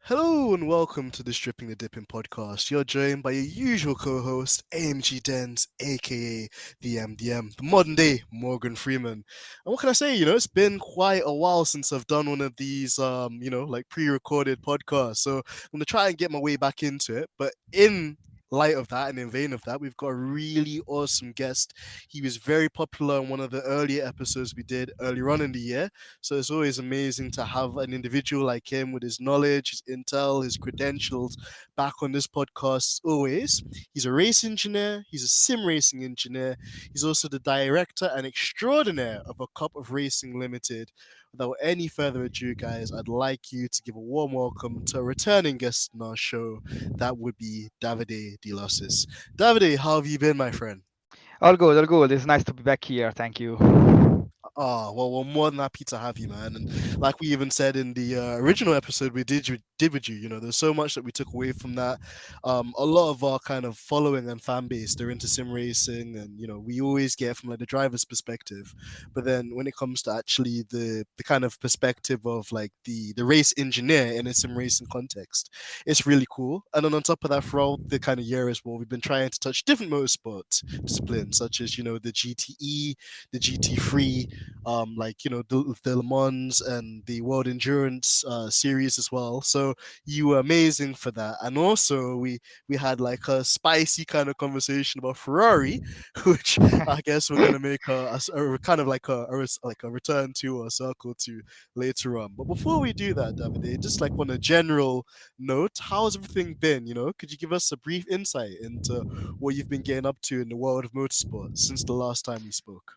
Hello and welcome to the Stripping the Dipping podcast. You're joined by your usual co-host, AMG Dens, aka the MDM, the modern day Morgan Freeman. And what can I say? It's been quite a while since I've done one of these, like pre-recorded podcasts. So I'm gonna try and get my way back into it. But in light of that and in vain of that, we've got a really awesome guest. He was very popular in one of the earlier episodes we did earlier on in the year. So it's always amazing to have an individual like him with his knowledge, his intel, his credentials back on this podcast. Always. He's a race engineer, he's a sim racing engineer, he's also the director and extraordinaire of A Cup of Racing Limited. Without any further ado, guys, I'd like you to give a warm welcome to a returning guest on our show. That would be Davide de Russis. Davide, how have you been, my friend? All good, all good. It's nice to be back here. Thank you. Oh, well, we're more than happy to have you, man. And like we even said in the original episode we did with you, there's so much that we took away from that. A lot of our kind of following and fan base, they're into sim racing, and we always get from like the driver's perspective. But then when it comes to actually the kind of perspective of like the race engineer in a sim racing context, it's really cool. And then on top of that, throughout the kind of year as well, we've been trying to touch different motorsports disciplines, such as the GTE, the GT3, the Le Mans and the World Endurance series as well. So you were amazing for that, and also we had like a spicy kind of conversation about Ferrari, which I guess we're gonna make a kind of like a return to or a circle to later on. But before we do that, Davide, just like on a general note, how's everything been? Could you give us a brief insight into what you've been getting up to in the world of motorsport since the last time we spoke?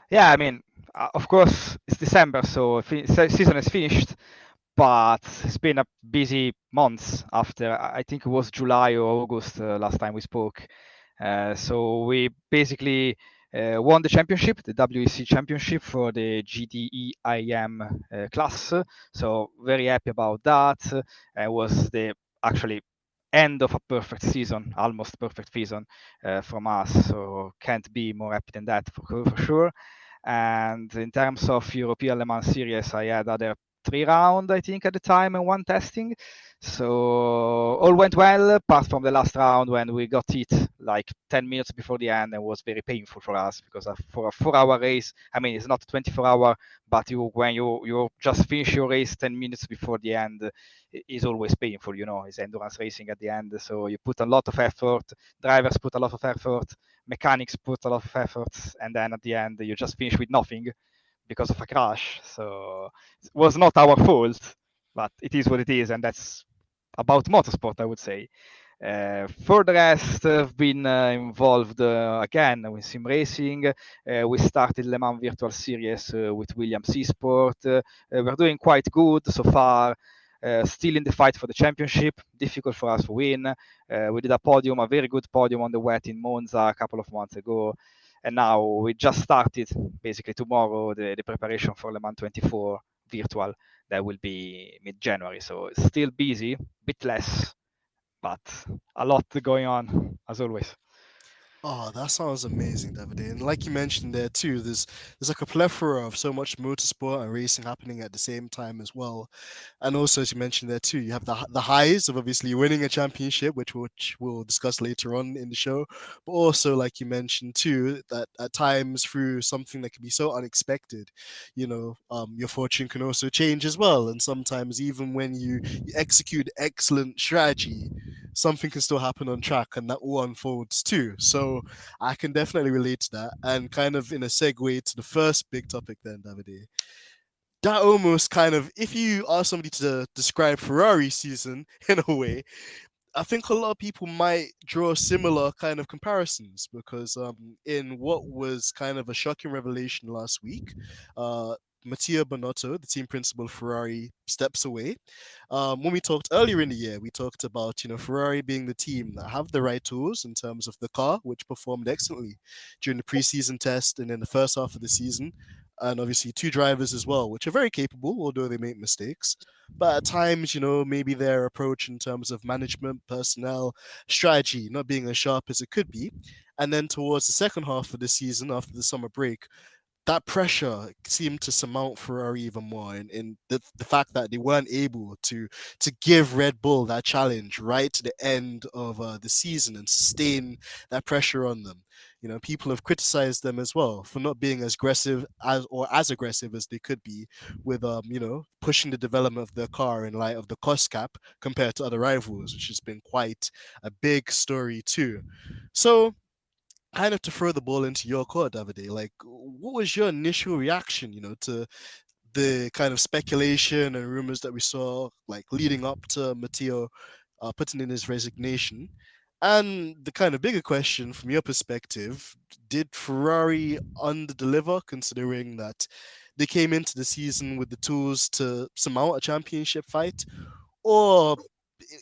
Yeah, I mean, of course, it's December, so season is finished, but it's been a busy month after, I think it was July or August last time we spoke. So we basically won the championship, the WEC championship for the GTE class. So very happy about that. It was the actually end of a perfect season, almost perfect season from us. So can't be more happy than that for sure. And in terms of European Le Mans Series, I had other 3 rounds, I think, at the time and one testing. So all went well, apart from the last round when we got hit like 10 minutes before the end and was very painful for us because for a 4 hour race, I mean, it's not 24 hour, but when you just finish your race 10 minutes before the end, is always painful, it's endurance racing at the end. So you put a lot of effort, drivers put a lot of effort, mechanics put a lot of efforts, and then at the end you just finish with nothing because of a crash. So it was not our fault, but it is what it is, and that's about motorsport, I would say. For the rest, I've been involved again with sim racing. We started Le Mans Virtual Series with Williams Esports. We're doing quite good so far. Still in the fight for the championship. Difficult for us to win. We did a very good podium on the wet in Monza a couple of months ago. And now we just started basically tomorrow the preparation for Le Mans 24 virtual that will be mid-January. So it's still busy, a bit less, but a lot going on as always. Oh, that sounds amazing, Davide. And like you mentioned there too, there's like a plethora of so much motorsport and racing happening at the same time as well. And also, as you mentioned there too, you have the highs of obviously winning a championship, which we'll discuss later on in the show. But also, like you mentioned too, that at times through something that can be so unexpected, your fortune can also change as well. And sometimes even when you execute excellent strategy, something can still happen on track and that all unfolds too. So I can definitely relate to that. And kind of in a segue to the first big topic then, Davide, that almost kind of, if you ask somebody to describe Ferrari season in a way, I think a lot of people might draw similar kind of comparisons because in what was kind of a shocking revelation last week, uh, Matteo Bonotto, the team principal of Ferrari, steps away. When we talked earlier in the year, we talked about Ferrari being the team that have the right tools in terms of the car, which performed excellently during the preseason test and in the first half of the season, and obviously two drivers as well, which are very capable, although they make mistakes. But at times, maybe their approach in terms of management, personnel, strategy, not being as sharp as it could be. And then towards the second half of the season, after the summer break, that pressure seemed to surmount Ferrari even more, in the fact that they weren't able to give Red Bull that challenge right to the end of the season and sustain that pressure on them. You know, people have criticized them as well for not being as aggressive as aggressive as they could be with pushing the development of their car in light of the cost cap compared to other rivals, which has been quite a big story too. So kind of to throw the ball into your court, Davide, like what was your initial reaction, to the kind of speculation and rumors that we saw, like leading up to Matteo putting in his resignation? And the kind of bigger question from your perspective, did Ferrari underdeliver considering that they came into the season with the tools to surmount a championship fight? Or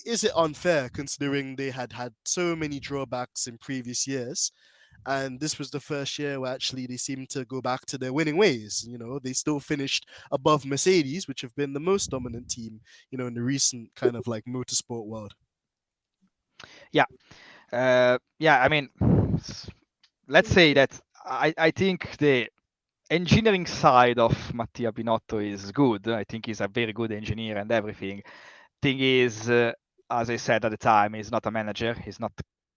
is it unfair considering they had so many drawbacks in previous years and this was the first year where actually they seemed to go back to their winning ways. They still finished above Mercedes, which have been the most dominant team, in the recent kind of like motorsport world. Yeah, yeah. I mean, let's say that I think the engineering side of Mattia Binotto is good. I think he's a very good engineer and everything. Thing is, as I said at the time, he's not a manager. He's not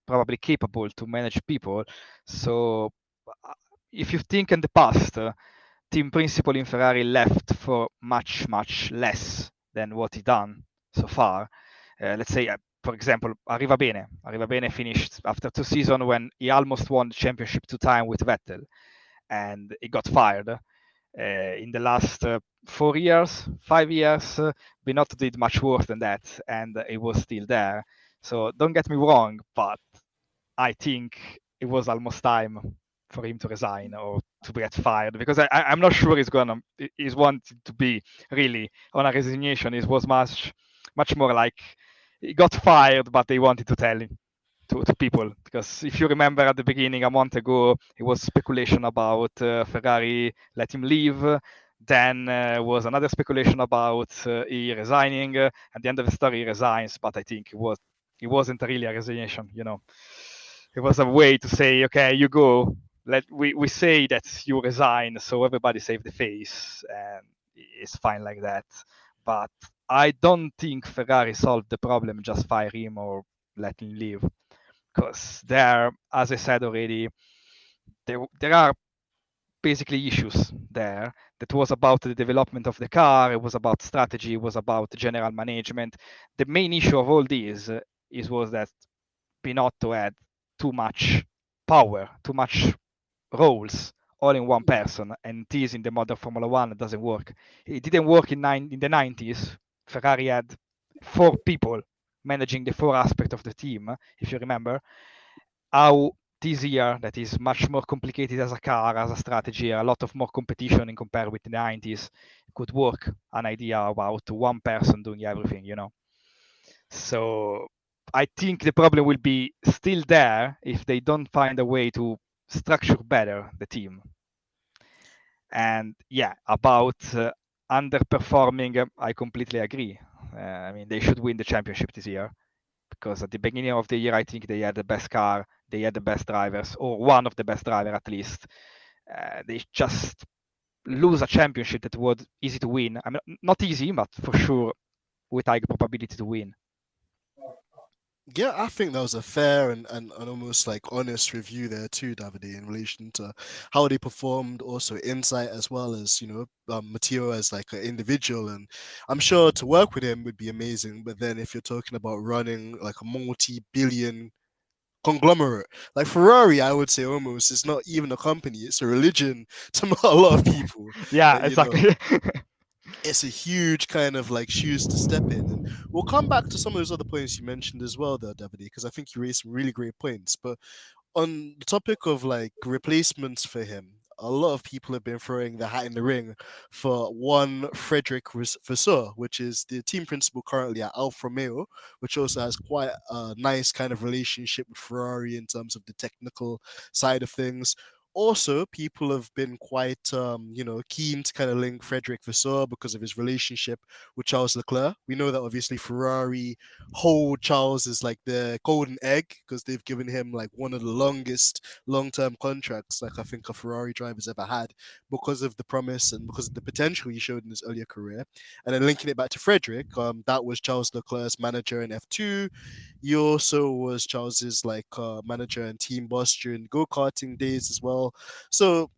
probably capable to manage people. So, uh, if you think in the past, team principal in Ferrari left for much, much less than what he done so far. Let's say, for example, Arriva Bene. Arriva Bene finished after 2 seasons when he almost won the championship 2 times with Vettel, and he got fired. In the last 4 years, 5 years, Binotto did much worse than that, and he was still there. So don't get me wrong, but I think it was almost time for him to resign or to get fired, because I'm not sure he's wanted to be really on a resignation. It was much more like he got fired, but they wanted to tell him to people, because if you remember at the beginning a month ago it was speculation about Ferrari let him leave, then was another speculation about he resigning. At the end of the story he resigns, but I think it wasn't really a resignation, it was a way to say, okay, you go, we say that you resign so everybody save the face, and it's fine like that. But I don't think Ferrari solved the problem just fire him or let him leave, because there, as I said already, there are basically issues there. That was about the development of the car, it was about strategy, it was about general management. The main issue of all these was that Binotto had too much power, too much roles all in one person, and this in the modern Formula One doesn't work. It didn't work in the 90s. Ferrari had 4 people managing the 4 aspects of the team, if you remember. How this year, that is much more complicated as a car, as a strategy, a lot of more competition in compared with the 90s, could work an idea about one person doing everything. So I think the problem will be still there if they don't find a way to structure better the team. And yeah, about underperforming, I completely agree. I mean, they should win the championship this year, because at the beginning of the year, I think they had the best car, they had the best drivers, or one of the best drivers at least. They just lose a championship that was easy to win. I mean, not easy, but for sure with high probability to win. Yeah, I think that was a fair and almost like honest review there too, Davide, in relation to how they performed, also insight as well as Matteo as like an individual. And I'm sure to work with him would be amazing. But then if you're talking about running like a multi-billion conglomerate like Ferrari, I would say almost it's not even a company; it's a religion to a lot of people. Yeah, That exactly. it's a huge kind of like shoes to step in. And we'll come back to some of those other points you mentioned as well, there, Davide, because I think you raised some really great points. But on the topic of like replacements for him, a lot of people have been throwing the hat in the ring for one Frederick Vasseur, which is the team principal currently at Alfa Romeo, which also has quite a nice kind of relationship with Ferrari in terms of the technical side of things. Also, people have been quite, keen to kind of link Frederick Vasseur because of his relationship with Charles Leclerc. We know that obviously Ferrari hold Charles as like the golden egg because they've given him like one of the longest long-term contracts like I think a Ferrari driver's ever had because of the promise and because of the potential he showed in his earlier career. And then linking it back to Frederick, that was Charles Leclerc's manager in F2. He also was Charles's like manager and team boss during go-karting days as well. So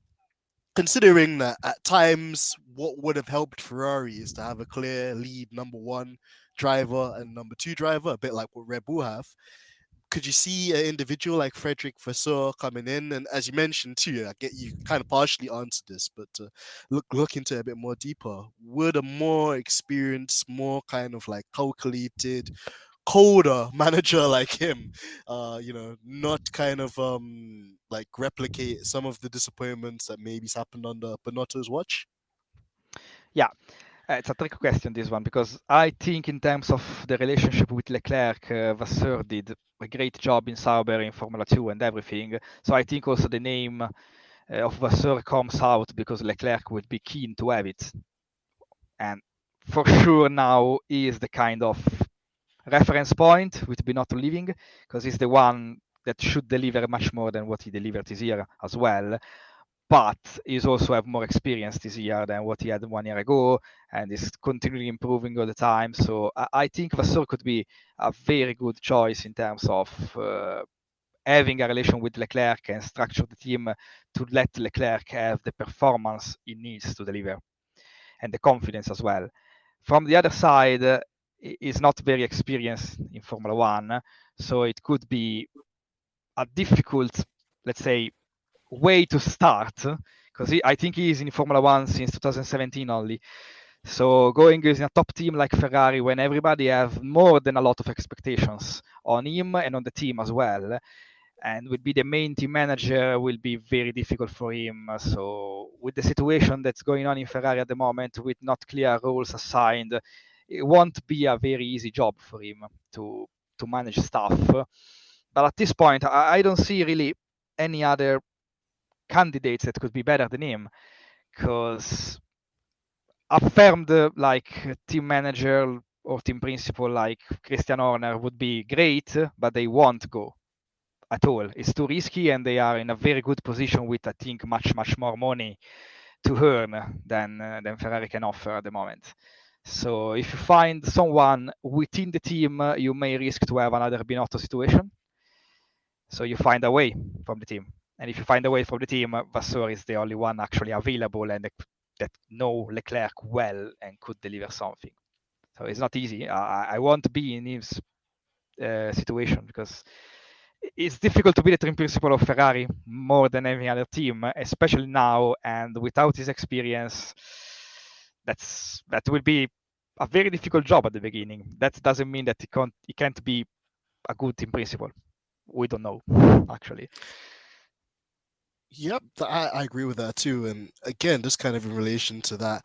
considering that at times what would have helped Ferrari is to have a clear lead number one driver and number two driver, a bit like what Red Bull have. Could you see an individual like Frederick Vasseur coming in? And as you mentioned too, I get you kind of partially answered this, but look into it a bit more deeper. Would a more experienced, more kind of like calculated, colder manager like him, not kind of like replicate some of the disappointments that maybe's happened under Bonotto's watch? Yeah, it's a tricky question, this one, because I think in terms of the relationship with Leclerc, Vasseur did a great job in Sauber, in Formula 2 and everything. So I think also the name of Vasseur comes out because Leclerc would be keen to have it. And for sure now he is the kind of reference point with Binotto leaving, because he's the one that should deliver much more than what he delivered this year as well. But he's also have more experience this year than what he had 1 year ago, and is continually improving all the time. So I think Vasseur could be a very good choice in terms of having a relation with Leclerc and structure the team to let Leclerc have the performance he needs to deliver and the confidence as well. From the other side, he's not very experienced in Formula One, so it could be a difficult, let's say, way to start, because I think he is in Formula One since 2017 only. So going in a top team like Ferrari, when everybody have more than a lot of expectations on him and on the team as well, and will be the main team manager, will be very difficult for him. So with the situation that's going on in Ferrari at the moment, with not clear roles assigned, it won't be a very easy job for him to manage stuff. But at this point, I don't see really any other candidates that could be better than him, because affirmed like team manager or team principal like Christian Horner would be great, but they won't go at all. It's too risky, and they are in a very good position with, I think, much more money to earn than Ferrari can offer at the moment. So if you find someone within the team, you may risk to have another Binotto situation. So you find a way from the team. And if you find a way from the team, Vasseur is the only one actually available and that know Leclerc well and could deliver something. So it's not easy. I won't be in his situation, because it's difficult to be the team principal of Ferrari more than any other team, especially now. And without his experience, that will be a very difficult job at the beginning. That doesn't mean that he can't be a good team principal. We don't know, actually. Yep, I agree with that too. And again, just kind of in relation to that,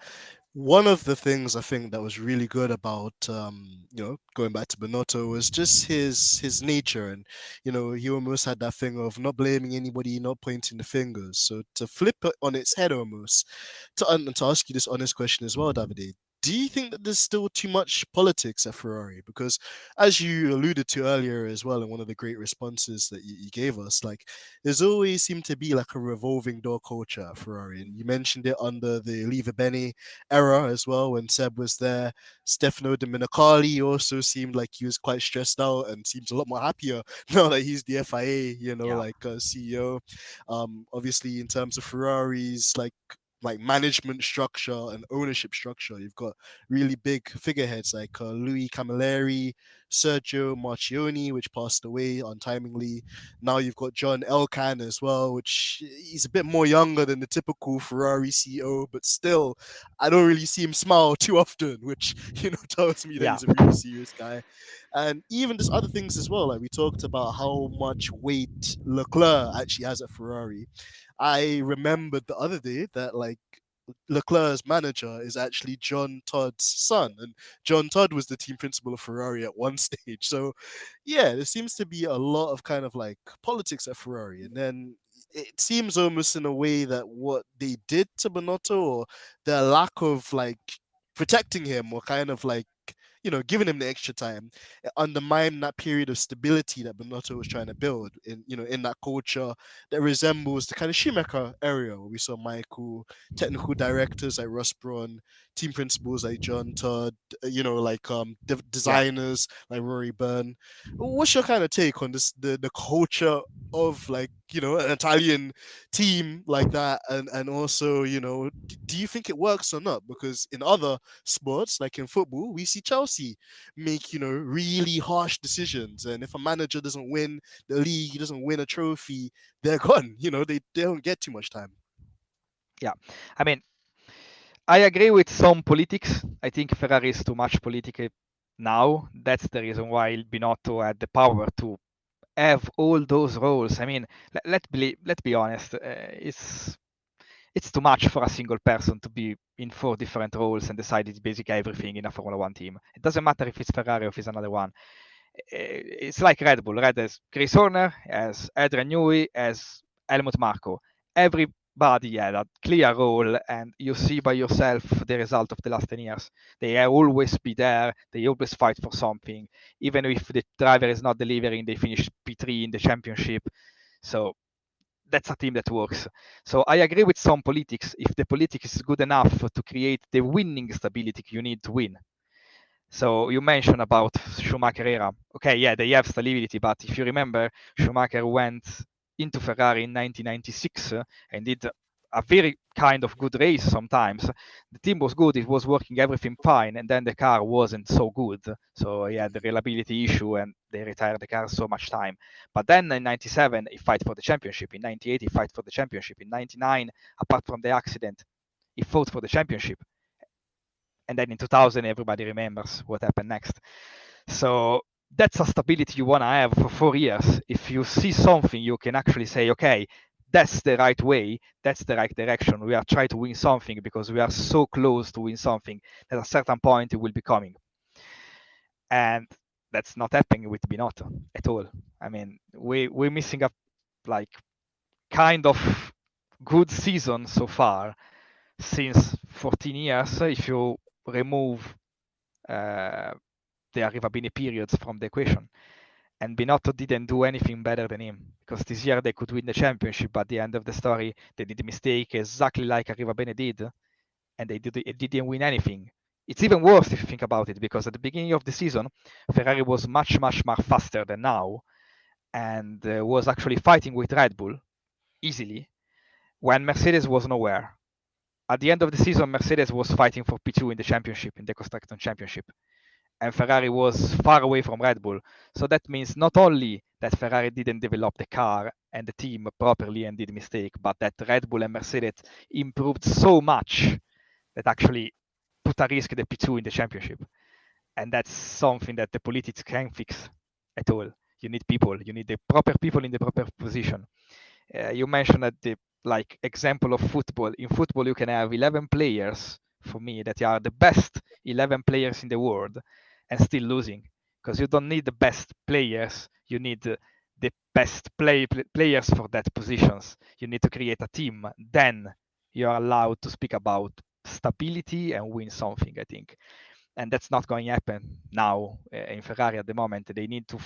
one of the things I think that was really good about going back to Bonotto was just his nature, and he almost had that thing of not blaming anybody, not pointing the fingers. So to flip it on its head almost, to ask you this honest question as well, Davide. Do you think that there's still too much politics at Ferrari? Because as you alluded to earlier as well in one of the great responses that you gave us, like there's always seemed to be like a revolving door culture at Ferrari. And you mentioned it under the Lever Bene era as well when Seb was there. Stefano Domenicali also seemed like he was quite stressed out and seems a lot more happier now that he's the FIA, Yeah. CEO. Obviously, in terms of Ferrari's like management structure and ownership structure. You've got really big figureheads like Louis Camilleri, Sergio Marchioni, which passed away untimely. Now you've got John Elkann as well, which he's a bit more younger than the typical Ferrari CEO, but still, I don't really see him smile too often, which tells me that Yeah. he's a really serious guy. And even just other things as well, like we talked about how much weight Leclerc actually has at Ferrari. I remembered the other day that like Leclerc's manager is actually John Todd's son, and John Todd was the team principal of Ferrari at one stage. So, yeah, there seems to be a lot of kind of like politics at Ferrari, and then it seems almost in a way that what they did to Bonotto, or their lack of like protecting him, or kind of like, giving him the extra time, it undermined that period of stability that Bonotto was trying to build in that culture that resembles the kind of Schumacher area where we saw Michael, technical directors like Russ Braun, team principals like John Todd, like Yeah. designers like Rory Byrne. What's your kind of take on this, the culture of like an Italian team like that, and also do you think it works or not? Because in other sports, like in football, we see Chelsea make really harsh decisions, and if a manager doesn't win the league, he doesn't win a trophy, they're gone. They don't get too much time. Yeah. I mean, I agree with some politics. I think Ferrari is too much political now. That's the reason why Binotto had the power to have all those roles. I mean, let's be honest. It's too much for a single person to be in 4 different roles and decide basically everything in a Formula One team. It doesn't matter if it's Ferrari or if it's another one. It's like Red Bull. Red has Chris Horner, has Adrian Newey, has Helmut Marko. Everybody had a clear role, and you see by yourself the result of the last 10 years. They always be there. They always fight for something. Even if the driver is not delivering, they finish P3 in the championship. So that's a team that works. So I agree with some politics. If the politics is good enough to create the winning stability you need to win. So you mentioned about Schumacher era. Okay, yeah, they have stability, but if you remember, Schumacher went into Ferrari in 1996 and did a very kind of good race sometimes. The team was good, it was working everything fine, and then the car wasn't so good. So he had the reliability issue and they retired the car so much time. But then in 97, he fight for the championship. In 98, he fight for the championship. In 99, apart from the accident, he fought for the championship. And then in 2000, everybody remembers what happened next. So that's a stability you want to have for 4 years. If you see something, you can actually say, okay, that's the right way, that's the right direction. We are trying to win something because we are so close to win something that at a certain point it will be coming. And that's not happening with Binotto at all. I mean, we're missing a like kind of good season so far since 14 years. If you remove uh, the Arrivabene periods from the equation. And Binotto didn't do anything better than him because this year they could win the championship. But at the end of the story, they did a mistake exactly like Arrivabene did, and they didn't win anything. It's even worse if you think about it because at the beginning of the season, Ferrari was much, much more faster than now and was actually fighting with Red Bull easily when Mercedes was nowhere. At the end of the season, Mercedes was fighting for P2 in the championship, in the Constructors' Championship, and Ferrari was far away from Red Bull. So that means not only that Ferrari didn't develop the car and the team properly and did mistake, but that Red Bull and Mercedes improved so much that actually put at risk the P2 in the championship. And that's something that the politics can fix at all. You need people. You need the proper people in the proper position. You mentioned that the example of football. In football, you can have 11 players for me that are the best 11 players in the world and still losing because you don't need the best players. You need the best players for that positions. You need to create a team. Then you are allowed to speak about stability and win something, I think. And that's not going to happen now in Ferrari at the moment. They need to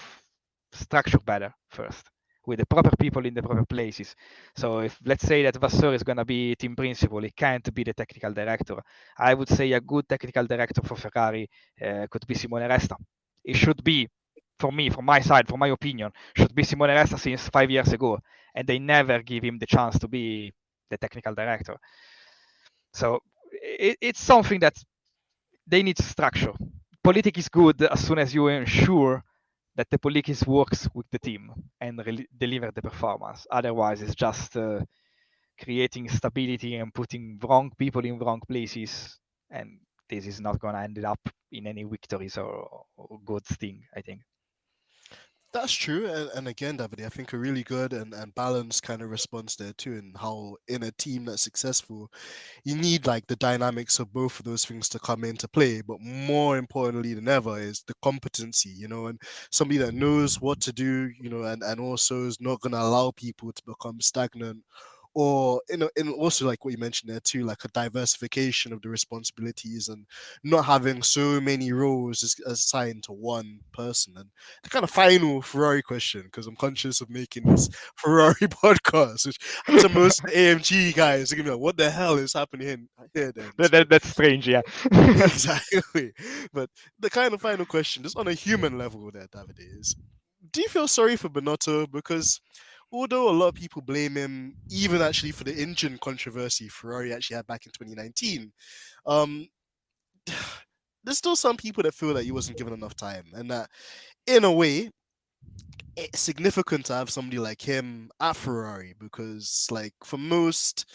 structure better first with the proper people in the proper places. So if let's say that Vasseur is going to be team principal, he can't be the technical director. I would say a good technical director for Ferrari could be Simone Resta. It should be, for me, from my side, from my opinion, should be Simone Resta since 5 years ago, and they never give him the chance to be the technical director. So it's something that they need structure. Politics is good as soon as you ensure that the politics works with the team and deliver the performance. Otherwise, it's just creating stability and putting wrong people in wrong places, and this is not going to end up in any victories or good thing, I think. That's true, and again, Davide, I think a really good and balanced kind of response there too, and how in a team that's successful, you need like the dynamics of both of those things to come into play. But more importantly than ever is the competency, and somebody that knows what to do, and also is not going to allow people to become stagnant. Or and also like what you mentioned there too, like a diversification of the responsibilities and not having so many roles assigned to one person. And the kind of final Ferrari question, because I'm conscious of making this Ferrari podcast, which to most AMG guys are gonna be like, what the hell is happening here then? So That's strange, yeah. exactly. But the kind of final question, just on a human level there, David, is do you feel sorry for Bonotto? Because although a lot of people blame him, even actually for the engine controversy Ferrari actually had back in 2019, um, there's still some people that feel that he wasn't given enough time, and that in a way it's significant to have somebody like him at Ferrari because, like, for most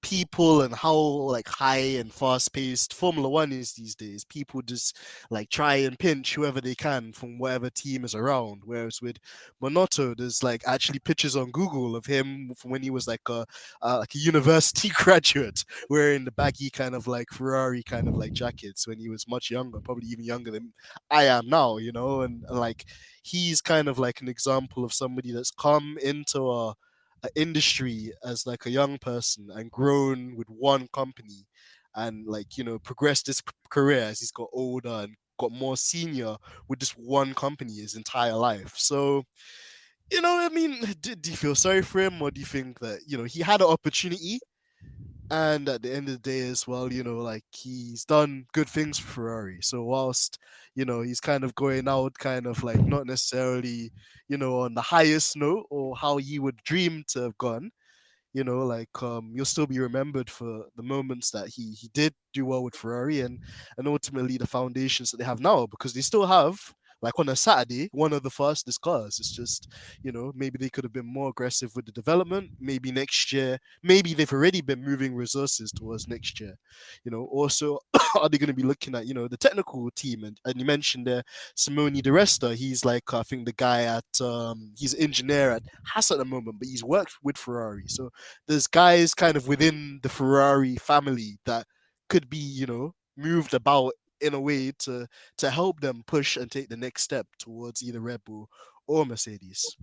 people and how like high and fast paced Formula One is these days, people just like try and pinch whoever they can from whatever team is around. Whereas with Monotto, there's like actually pictures on Google of him from when he was like a university graduate wearing the baggy kind of like Ferrari kind of like jackets when he was much younger, probably even younger than I am now, and like he's kind of like an example of somebody that's come into a industry as like a young person and grown with one company and like progressed his career as he's got older and got more senior with this one company his entire life. So I mean, do you feel sorry for him, or do you think that he had an opportunity and at the end of the day as well, like he's done good things for Ferrari. So whilst, he's kind of going out kind of like not necessarily, on the highest note or how he would dream to have gone, like you'll still be remembered for the moments that he did do well with Ferrari and ultimately the foundations that they have now, because they still have like on a Saturday one of the fastest cars. It's just maybe they could have been more aggressive with the development. Maybe next year, maybe they've already been moving resources towards next year. Also are they going to be looking at the technical team, and you mentioned there Simone De Resta. He's like I think the guy at he's engineer at Haas at the moment, but he's worked with Ferrari. So there's guys kind of within the Ferrari family that could be, moved about in a way to help them push and take the next step towards either Red Bull or Mercedes.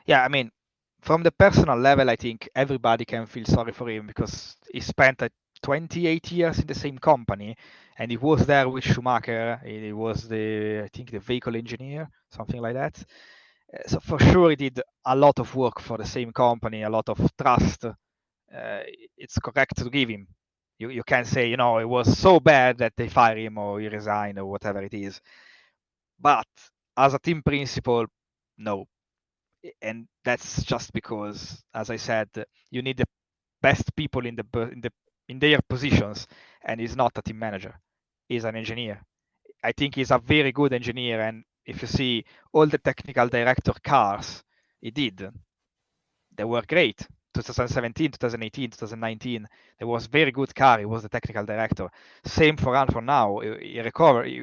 Yeah, I mean, from the personal level, I think everybody can feel sorry for him because he spent 28 years in the same company, and he was there with Schumacher. He was I think, the vehicle engineer, something like that. So for sure, he did a lot of work for the same company, a lot of trust. It's correct to give him. You can't say, it was so bad that they fire him or he resigned or whatever it is. But as a team principal, no, and that's just because, as I said, you need the best people in their positions, and he's not a team manager. He's an engineer. I think he's a very good engineer, and if you see all the technical director cars he did, they were great. 2017, 2018, 2019, there was very good car. He was the technical director. Same for now. He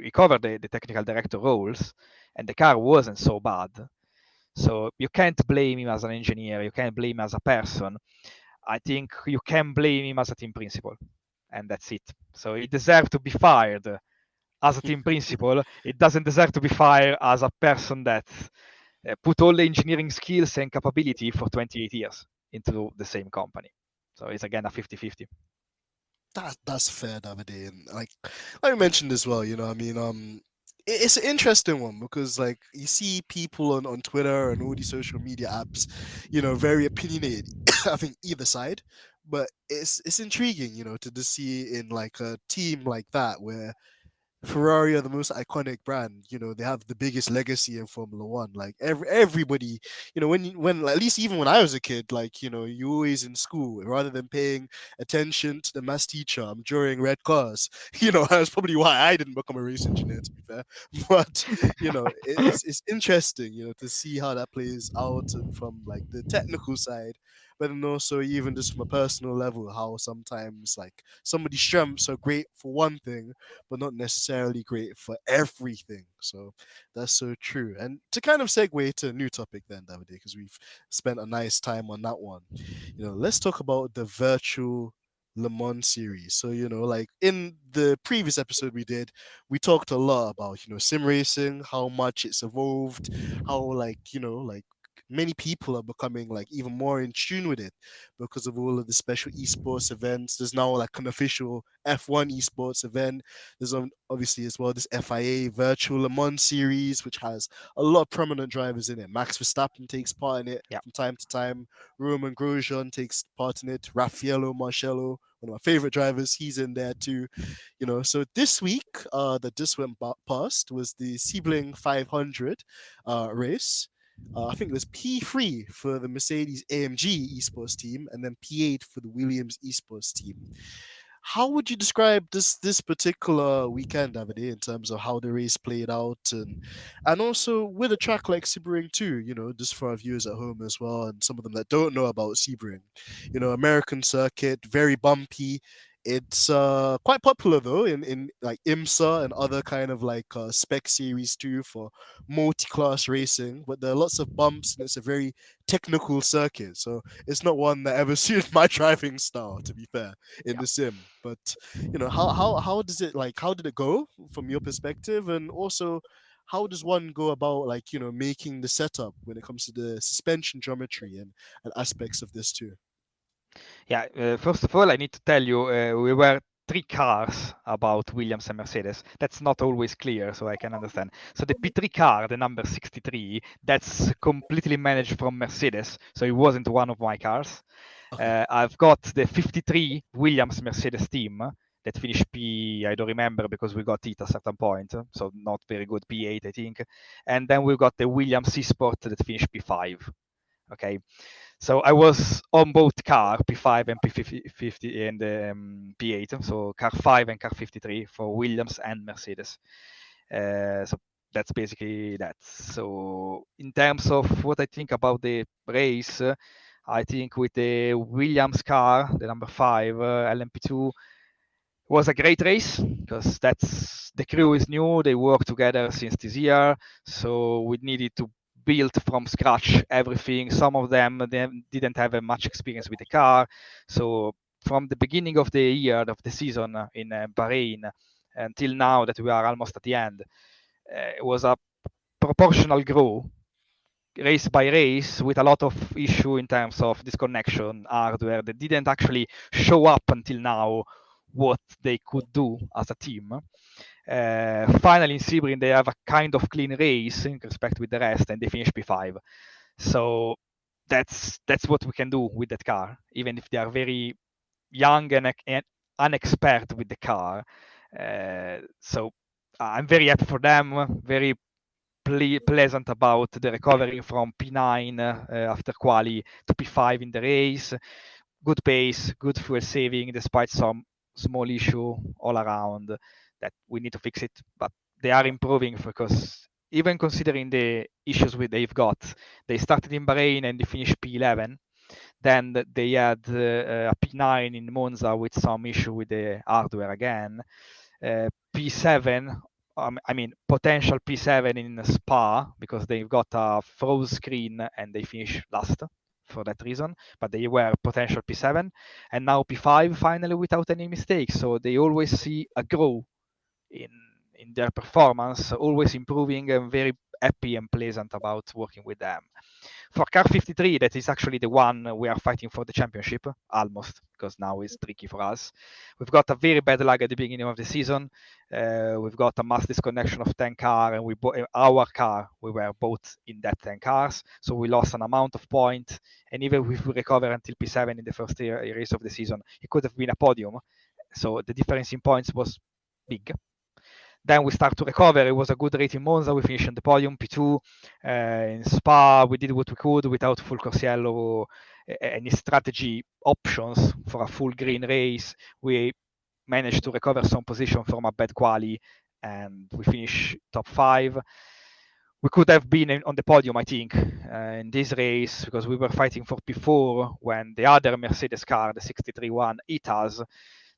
covered the technical director roles, and the car wasn't so bad. So you can't blame him as an engineer. You can't blame him as a person. I think you can blame him as a team principal, and that's it. So he deserves to be fired as a team principal. It doesn't deserve to be fired as a person that put all the engineering skills and capability for 28 years into the same company. So it's again a 50-50. That's fair, Davide. And like I mentioned as well, I mean, it's an interesting one because like you see people on Twitter and all these social media apps, very opinionated. I think either side, but it's intriguing, to just see in like a team like that where Ferrari are the most iconic brand. They have the biggest legacy in Formula One. Like everybody, when at least even when I was a kid, like you always in school rather than paying attention to the maths teacher, I'm drawing red cars. That's probably why I didn't become a race engineer. To be fair, but it's interesting, to see how that plays out and from like the technical side. but then also even just from a personal level, how sometimes like somebody's strengths are great for one thing, but not necessarily great for everything. So that's so true. And to kind of segue to a new topic then, Davide, because we've spent a nice time on that one. Let's talk about the virtual Le Mans series. So, like in the previous episode we did, we talked a lot about, sim racing, how much it's evolved, how like many people are becoming like even more in tune with it because of all of the special esports events. There's now like an official F1 esports event. There's obviously as well this FIA virtual Le Mans series, which has a lot of prominent drivers in it. Max Verstappen takes part in it Yeah. from time to time. Roman Grosjean takes part in it. Raffaello Marcello, one of my favorite drivers, he's in there too. So this week, that just went past was the Sibling 500 race. I think it was P3 for the Mercedes AMG esports team, and then P8 for the Williams esports team. How would you describe this particular weekend, Davide, in terms of how the race played out, and also with a track like Sebring too, just for our viewers at home as well, and some of them that don't know about Sebring, American circuit, very bumpy. It's quite popular though in like IMSA and other kind of like spec series too for multi-class racing, but there are lots of bumps and it's a very technical circuit. So it's not one that ever suited my driving style, to be fair, in Yeah. the sim. But how does it like how did it go from your perspective, and also how does one go about like making the setup when it comes to the suspension geometry and aspects of this too? Yeah, first of all, I need to tell you, we were three cars about Williams and Mercedes. That's not always clear, so I can understand. So the P3 car, the number 63, that's completely managed from Mercedes, so it wasn't one of my cars. Okay. I've got the 53 Williams Mercedes team that finished P, I don't remember because we got it at a certain point, so not very good, P8, I think. And then we've got the Williams C-Sport that finished P5. Okay, so I was on both car P5 and P50 and P8, so car 5 and car 53 for Williams and Mercedes. So that's basically that. So in terms of what I think about the race, I think with the Williams car, the number 5 LMP2, was a great race because that's the crew is new. They work together since this year, so we needed to build from scratch everything. Some of them didn't have much experience with the car, so from the beginning of the year of the season in Bahrain until now that we are almost at the end, it was a proportional growth race by race with a lot of issue in terms of disconnection hardware that didn't actually show up until now what they could do as a team. Finally, in Sebring, they have a kind of clean race in respect with the rest, and they finish P5. So that's what we can do with that car, even if they are very young and unexpert with the car. So I'm very happy for them. Very pleasant about the recovery from P9 after quali to P5 in the race. Good pace, good fuel saving, despite some small issue all around that we need to fix it. But they are improving because even considering the issues they've got, they started in Bahrain and they finished P11. Then they had a P9 in Monza with some issue with the hardware again. P7, I mean, potential P7 in Spa because they've got a froze screen and they finish last for that reason, but they were potential P7 and now P5 finally without any mistakes. So they always see a grow in their performance, always improving, and very happy and pleasant about working with them. For car 53, that is actually the one we are fighting for the championship, almost, because now it's tricky for us. We've got a very bad lag at the beginning of the season. We've got a mass disconnection of 10 car, and our car, we were both in that 10 cars, so we lost an amount of points. And even if we recover until P7 in the first race of the season, it could have been a podium. So the difference in points was big. Then we start to recover. It was a good race in Monza. We finished on the podium, P2. In Spa, we did what we could without full Corsiello, any strategy options for a full green race. We managed to recover some position from a bad quali, and we finished top 5. we could have been on the podium, I think, in this race because we were fighting for P4 when the other Mercedes car, the 63-1, hit us.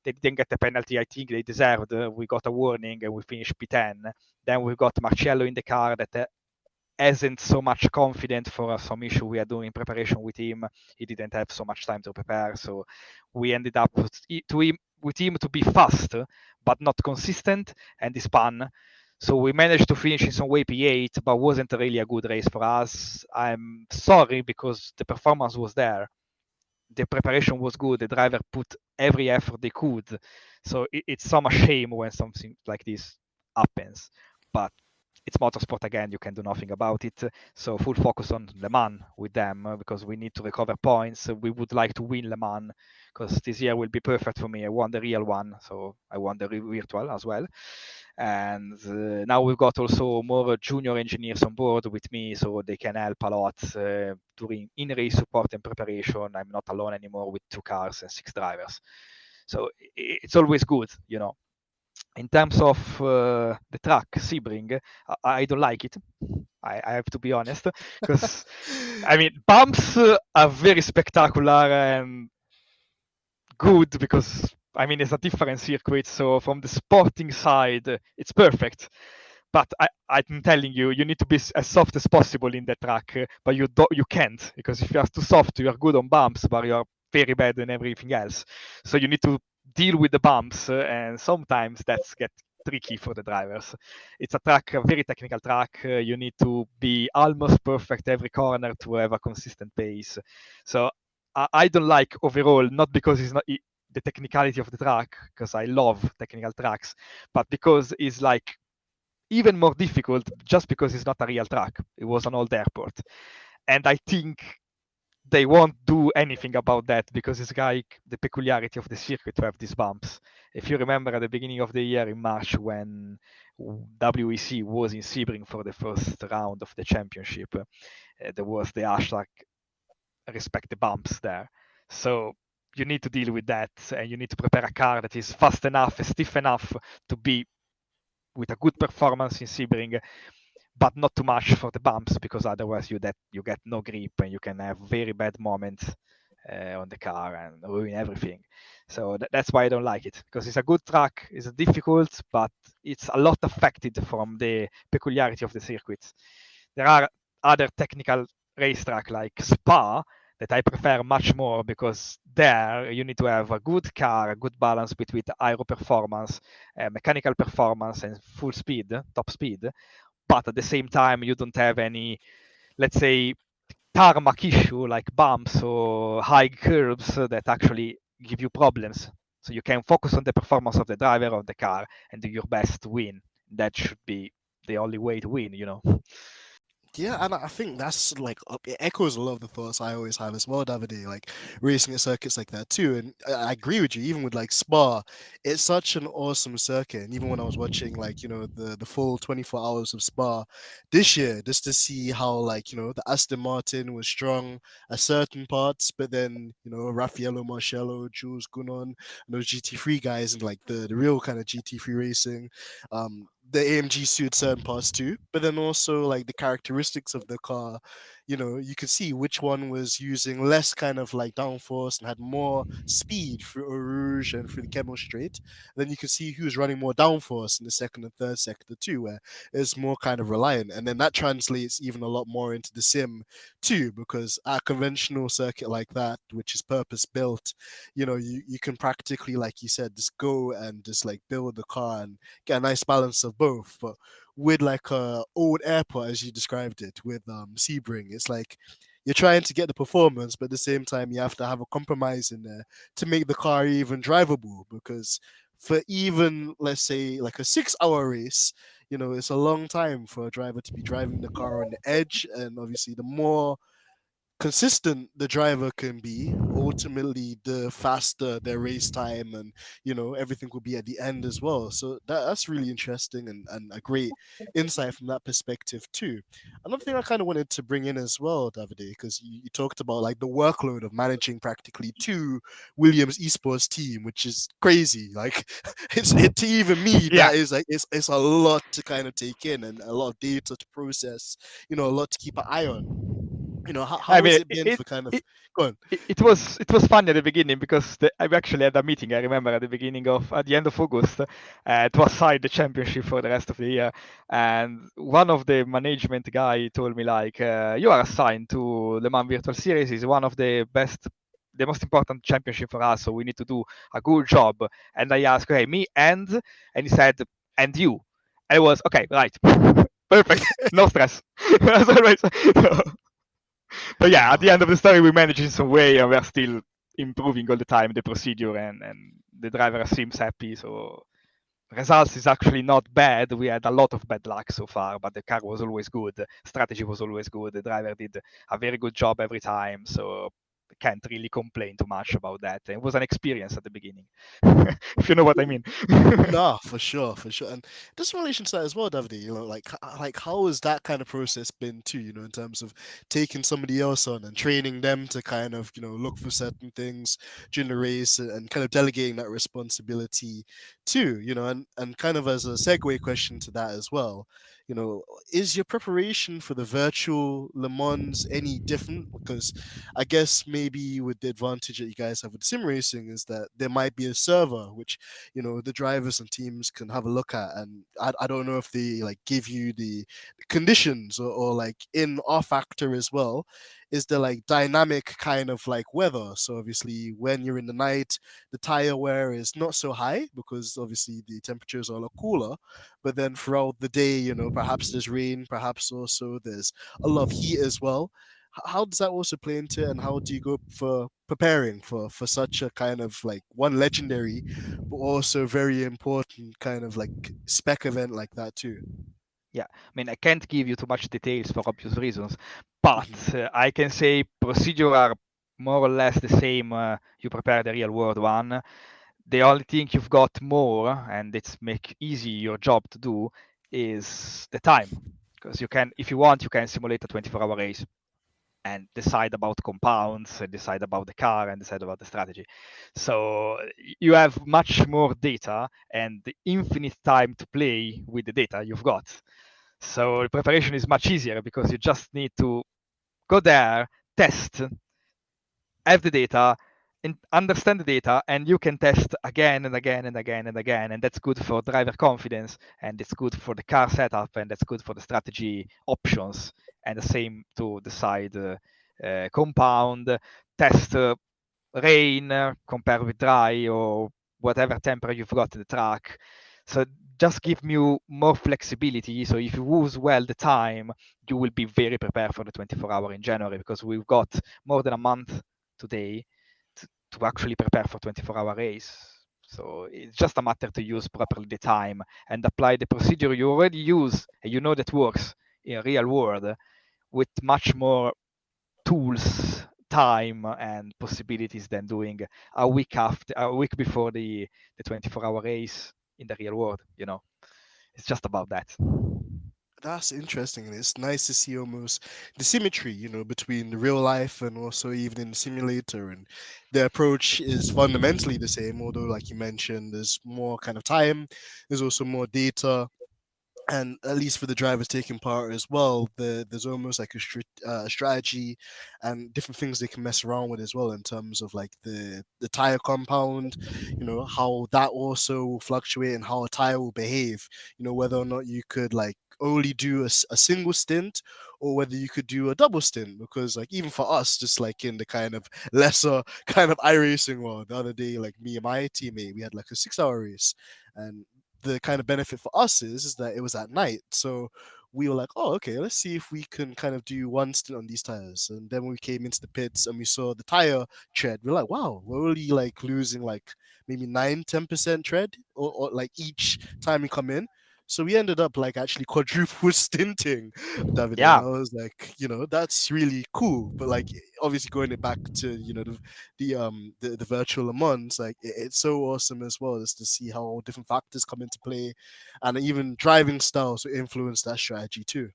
They didn't get the penalty I think they deserved. We got a warning and we finished P10. Then we got Marcello in the car that isn't so much confident for some issue we are doing in preparation with him. He didn't have so much time to prepare, so we ended up with him to be fast but not consistent, and he spun. So we managed to finish in some way P8, but wasn't really a good race for us. I'm sorry because the performance was there. The preparation was good. The driver put every effort they could. So it's some shame when something like this happens. But it's motorsport again. You can do nothing about it. So full focus on Le Mans with them because we need to recover points. We would like to win Le Mans because this year will be perfect for me. I won the real one, so I won the virtual as well. And now we've got also more junior engineers on board with me, so they can help a lot during in-race support and preparation. I'm not alone anymore with 2 cars and 6 drivers, so it's always good, you know. In terms of the track Sebring, I don't like it. I have to be honest, because I mean bumps are very spectacular and good because I mean it's a different circuit. So from the sporting side, it's perfect. But I'm telling you, you need to be as soft as possible in the track, but you can't because if you are too soft, you are good on bumps, but you are very bad in everything else. So you need to deal with the bumps, and sometimes that's get tricky for the drivers. It's a track, a very technical track. You need to be almost perfect every corner to have a consistent pace. So I don't like overall, not because it's not the technicality of the track, because I love technical tracks, but because it's like even more difficult just because it's not a real track. It was an old airport. And I think they won't do anything about that because it's like the peculiarity of the circuit to have these bumps. If you remember at the beginning of the year in March when WEC was in Sebring for the first round of the championship, there was the hashtag respect the bumps there. So you need to deal with that and you need to prepare a car that is fast enough, stiff enough to be with a good performance in Sebring, but not too much for the bumps because otherwise you get no grip and you can have very bad moments on the car and ruin everything. So that's why I don't like it because it's a good track, it's difficult, but it's a lot affected from the peculiarity of the circuits. There are other technical racetrack like Spa that I prefer much more because there you need to have a good car, a good balance between aero performance, mechanical performance, and full speed, top speed. But at the same time, you don't have any, let's say, tarmac issue like bumps or high curves that actually give you problems. So you can focus on the performance of the driver of the car and do your best to win. That should be the only way to win, you know. Yeah, and I think that's like it echoes a lot of the thoughts I always have as well, Davide. Like racing at circuits like that too, and I agree with you. Even with like Spa, it's such an awesome circuit. And even when I was watching like the full 24 hours of Spa this year, just to see how like the Aston Martin was strong at certain parts, but then Raffaello Marcello, Jules Gunon, and those GT3 guys, and like the real kind of GT3 racing. The AMG suit certain parts too, but then also like the characteristics of the car, you could see which one was using less kind of like downforce and had more speed through Eau Rouge and through the Camel Straight. And then you could see who was running more downforce in the second and third sector too, where it's more kind of reliant. And then that translates even a lot more into the sim too, because a conventional circuit like that, which is purpose built, you can practically, like you said, just go and just like build the car and get a nice balance of both. But with like a old airport, as you described it, with Sebring, it's like you're trying to get the performance, but at the same time you have to have a compromise in there to make the car even drivable. Because for even let's say like a 6 hour race, it's a long time for a driver to be driving the car on the edge, and obviously the more consistent the driver can be, ultimately the faster their race time, and everything will be at the end as well. So that's really interesting, and a great insight from that perspective too. Another thing I kind of wanted to bring in as well, Davide, because you talked about like the workload of managing practically two Williams esports team, which is crazy. Like to even me, Yeah. that is like it's a lot to kind of take in, and a lot of data to process, a lot to keep an eye on. I How has mean, it been for kind of it, go on? it was funny at the beginning because I actually had a meeting. I remember at the end of August, it was signed the championship for the rest of the year, and one of the management guy told me like, "You are assigned to Le Mans Virtual Series. Is one of the best." The most important championship for us, so we need to do a good job. And I asked, "Okay, me and he said, and you." I was okay, right, perfect, no stress. As always. But yeah, at the end of the story, we managed in some way, and we are still improving all the time the procedure, and the driver seems happy. So results is actually not bad. We had a lot of bad luck so far, but the car was always good. Strategy was always good. The driver did a very good job every time. So can't really complain too much about that. It was an experience at the beginning, if you know what I mean. Nah, for sure, for sure. And just in relation to that as well, Davide, like how has that kind of process been too, in terms of taking somebody else on and training them to kind of, look for certain things during the race, and kind of delegating that responsibility too, and kind of as a segue question to that as well, is your preparation for the virtual Le Mans any different? Because I guess maybe with the advantage that you guys have with sim racing is that there might be a server which the drivers and teams can have a look at, and I don't know if they like give you the conditions, or like in our factor as well, is the like dynamic kind of like weather. So obviously when you're in the night, the tire wear is not so high because obviously the temperatures are a lot cooler, but then throughout the day, perhaps there's rain, perhaps also there's a lot of heat as well. How does that also play into it, and how do you go for preparing for such a kind of like one legendary but also very important kind of like spec event like that too? Yeah, I mean, I can't give you too much details for obvious reasons, but Mhm. I can say procedure are more or less the same. You prepare the real world one. The only thing you've got more, and it's make easy your job to do, is the time. Because you can, if you want, you can simulate a 24-hour race and decide about compounds, and decide about the car, and decide about the strategy. So you have much more data and infinite time to play with the data you've got. So the preparation is much easier because you just need to go there, test, have the data, and understand the data, and you can test again and again and again and again. And that's good for driver confidence, and it's good for the car setup, and that's good for the strategy options. And the same to decide compound, test rain, compare with dry, or whatever temperature you've got in the track. So just give you more flexibility. So if you use well the time, you will be very prepared for the 24-hour in January, because we've got more than a month today to actually prepare for 24-hour race. So it's just a matter to use properly the time and apply the procedure you already use and you know that works in real world, with much more tools, time, and possibilities than doing a week before the 24-hour race in the real world. It's just about that. That's interesting, and it's nice to see almost the symmetry, between the real life and also even in the simulator. And the approach is fundamentally the same, although, like you mentioned, there's more kind of time, there's also more data, and at least for the drivers taking part as well, there's almost like a strategy and different things they can mess around with as well in terms of like the tire compound, how that also will fluctuate and how a tire will behave, whether or not you could like only do a single stint or whether you could do a double stint, because like even for us, just like in the kind of lesser kind of iRacing world, the other day, like me and my teammate, we had like a 6 hour race, and the kind of benefit for us is that it was at night. So we were like, oh, okay, let's see if we can kind of do one stint on these tires. And then when we came into the pits and we saw the tire tread, we're like, wow, we're only like losing like maybe 9, 10% tread, or like each time we come in. So we ended up like actually quadruple stinting Davide, and Yeah, I was like, that's really cool. But like, obviously going it back to the virtual Le Mans, like it's so awesome as well, just to see how different factors come into play, and even driving styles will influence that strategy too.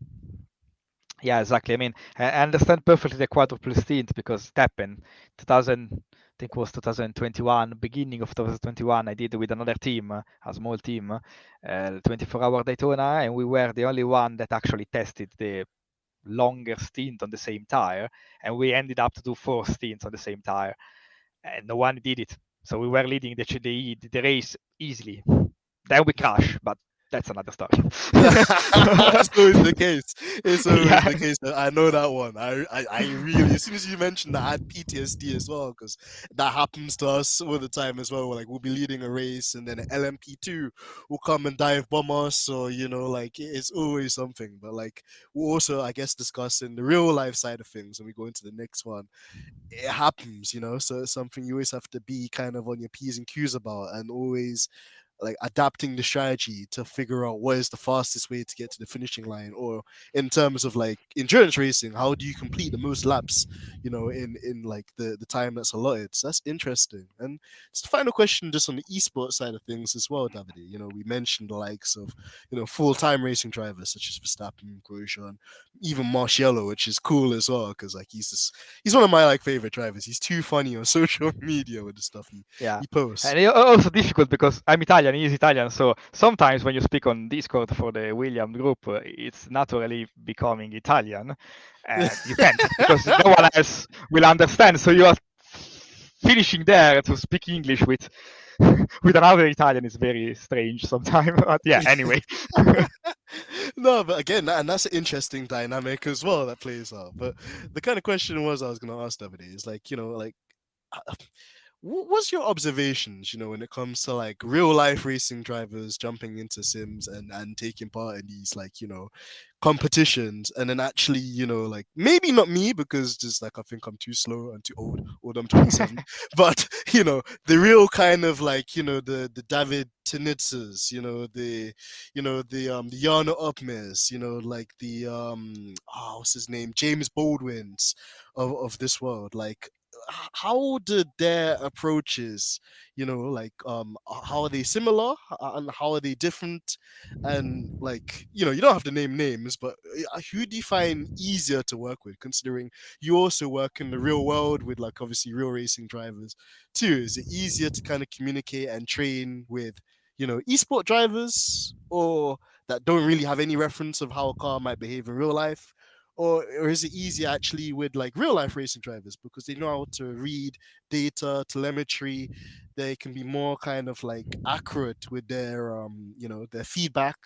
yeah, exactly. I mean, I understand perfectly the quadruple stint because it happened 2000, I think it was 2021, beginning of 2021. I did with another team, a small team, 24-hour Daytona, and we were the only one that actually tested the longer stint on the same tire, and we ended up to do 4 stints on the same tire, and no one did it. So we were leading the race easily. Then we crashed, but that's another story. That's always the case. It's always Yeah. the case. I know that one. I really, as soon as you mentioned that, I had PTSD as well, because that happens to us all the time as well. Like we'll be leading a race, and then an LMP2 will come and dive bomb us, or like it's always something. But like we'll also, I guess, discussing the real life side of things, and we go into the next one. It happens, so it's something you always have to be kind of on your P's and Q's about, and always like adapting the strategy to figure out what is the fastest way to get to the finishing line, or in terms of like endurance racing, how do you complete the most laps, in like the time that's allotted. So that's interesting. And it's the final question, just on the esports side of things as well, Davide. We mentioned the likes of full-time racing drivers such as Verstappen, Grosjean, even Marciello, which is cool as well, because like he's one of my like favorite drivers. He's too funny on social media with the stuff Yeah. he posts. And it's also difficult because I'm Italian, he's Italian, so sometimes when you speak on Discord for the William group, it's naturally becoming Italian, and you can't because no one else will understand. So you are finishing there to speak English with with another Italian is very strange sometimes. But yeah, anyway. No, but again, and that's an interesting dynamic as well that plays out. But the kind of question was I was going to ask Davide is like, like what's your observations, when it comes to like real life racing drivers jumping into sims and taking part in these like, competitions, and then actually, like maybe not me, because just like I think I'm too slow and too old, although I'm 27, but the real kind of like, the David Tenitzes, the Yana Upmes, like the what's his name, James Baldwin's of this world. Like, how did their approaches, like how are they similar, and how are they different? And like, you don't have to name names, but who do you find easier to work with, considering you also work in the real world with like obviously real racing drivers too? Is it easier to kind of communicate and train with esport drivers, or that don't really have any reference of how a car might behave in real life? Or is it easier actually with like real life racing drivers, because they know how to read data, telemetry? They can be more kind of like accurate with their their feedback.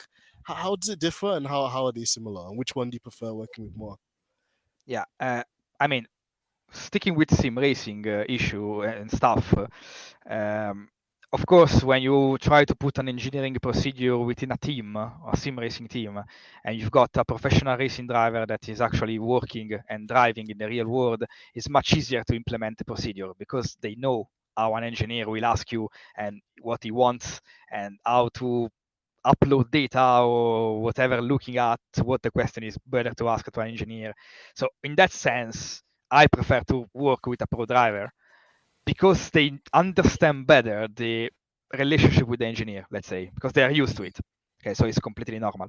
How does it differ, and how are they similar, and which one do you prefer working with more? Yeah, I mean, sticking with sim racing issue and stuff, of course, when you try to put an engineering procedure within a team, a sim racing team, and you've got a professional racing driver that is actually working and driving in the real world, it's much easier to implement the procedure because they know how an engineer will ask you and what he wants and how to upload data or whatever, looking at what the question is better to ask to an engineer. So in that sense, I prefer to work with a pro driver because they understand better the relationship with the engineer, let's say, because they are used to it. Okay, so it's completely normal.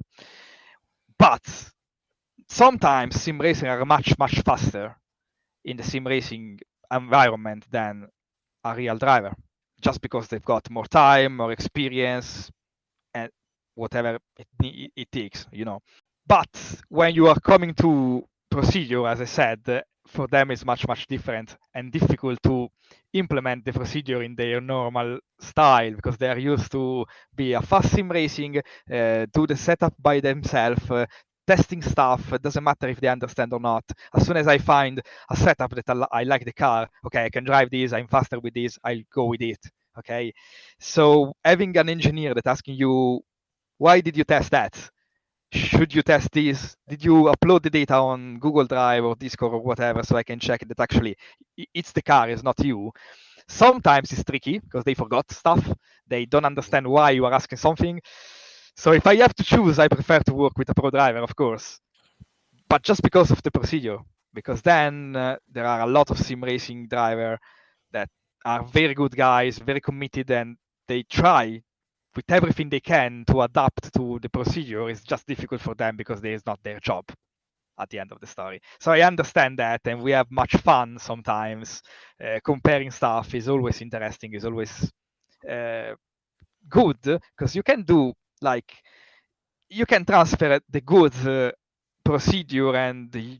But sometimes sim racing are much, much faster in the sim racing environment than a real driver, just because they've got more time, more experience, and whatever it takes, But when you are coming to procedure, as I said, for them it's much, much different and difficult to implement the procedure in their normal style because they are used to be a fast sim racing, do the setup by themselves, testing stuff. It doesn't matter if they understand or not. As soon as I find a setup that I like the car, okay, I can drive this, I'm faster with this, I'll go with it. Okay, so having an engineer that asking you, why did you test that? Should you test this? Did you upload the data on Google Drive or Discord or whatever so I can check that actually it's the car, it's not you? Sometimes it's tricky because they forgot stuff. They don't understand why you are asking something. So if I have to choose, I prefer to work with a pro driver, of course, but just because of the procedure. Because then there are a lot of sim racing driver that are very good guys, very committed, and they try with everything they can to adapt to the procedure. It's just difficult for them because it is not their job at the end of the story. So I understand that, and we have much fun sometimes. Comparing stuff is always interesting, is always uh, good because you can do like you can transfer the good procedure and the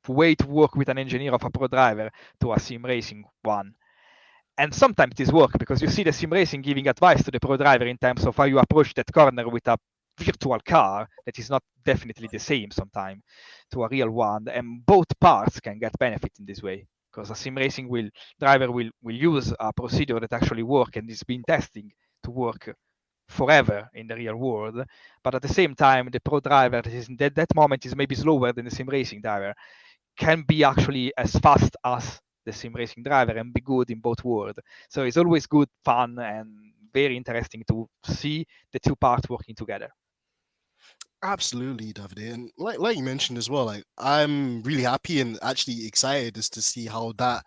way to work with an engineer of a pro driver to a sim racing one. And sometimes this works because you see the sim racing giving advice to the pro driver in terms of how you approach that corner with a virtual car that is not definitely the same sometimes to a real one, and both parts can get benefit in this way because a sim racing will use a procedure that actually work and is been testing to work forever in the real world, but at the same time the pro driver that is in that moment is maybe slower than the sim racing driver can be actually as fast as the sim racing driver and be good in both worlds. So it's always good fun and very interesting to see the two parts working together. Absolutely, Davide, and like you mentioned as well, like I'm really happy and actually excited as to see how that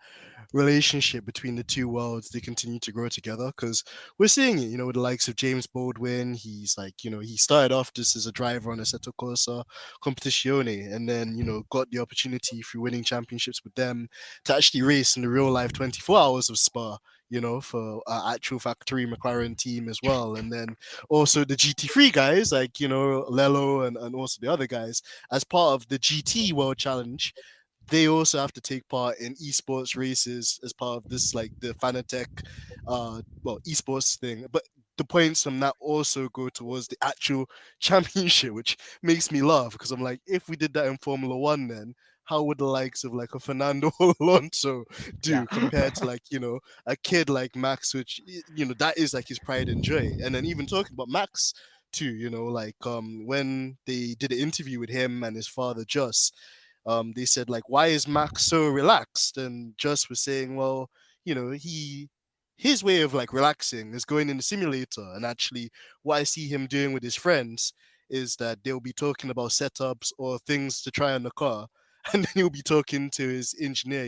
relationship between the two worlds they continue to grow together because we're seeing it, with the likes of James Baldwin. He's like, he started off just as a driver on a Assetto Corsa Competizione, and then got the opportunity through winning championships with them to actually race in the real life 24 hours of Spa. For actual factory McLaren team as well. And then also the GT3 guys, like, Lello and also the other guys, as part of the GT World Challenge, they also have to take part in esports races as part of this, like the Fanatec, esports thing. But the points from that also go towards the actual championship, which makes me laugh because I'm like, if we did that in Formula One, then how would the likes of like a Fernando Alonso Yeah. do compared to like a kid like Max, which that is like his pride and joy. And then even talking about Max too, like when they did an interview with him and his father Just, they said like, why is Max so relaxed? And Just was saying, well, his way of like relaxing is going in the simulator. And actually, what I see him doing with his friends is that they'll be talking about setups or things to try on the car, and then he'll be talking to his engineer,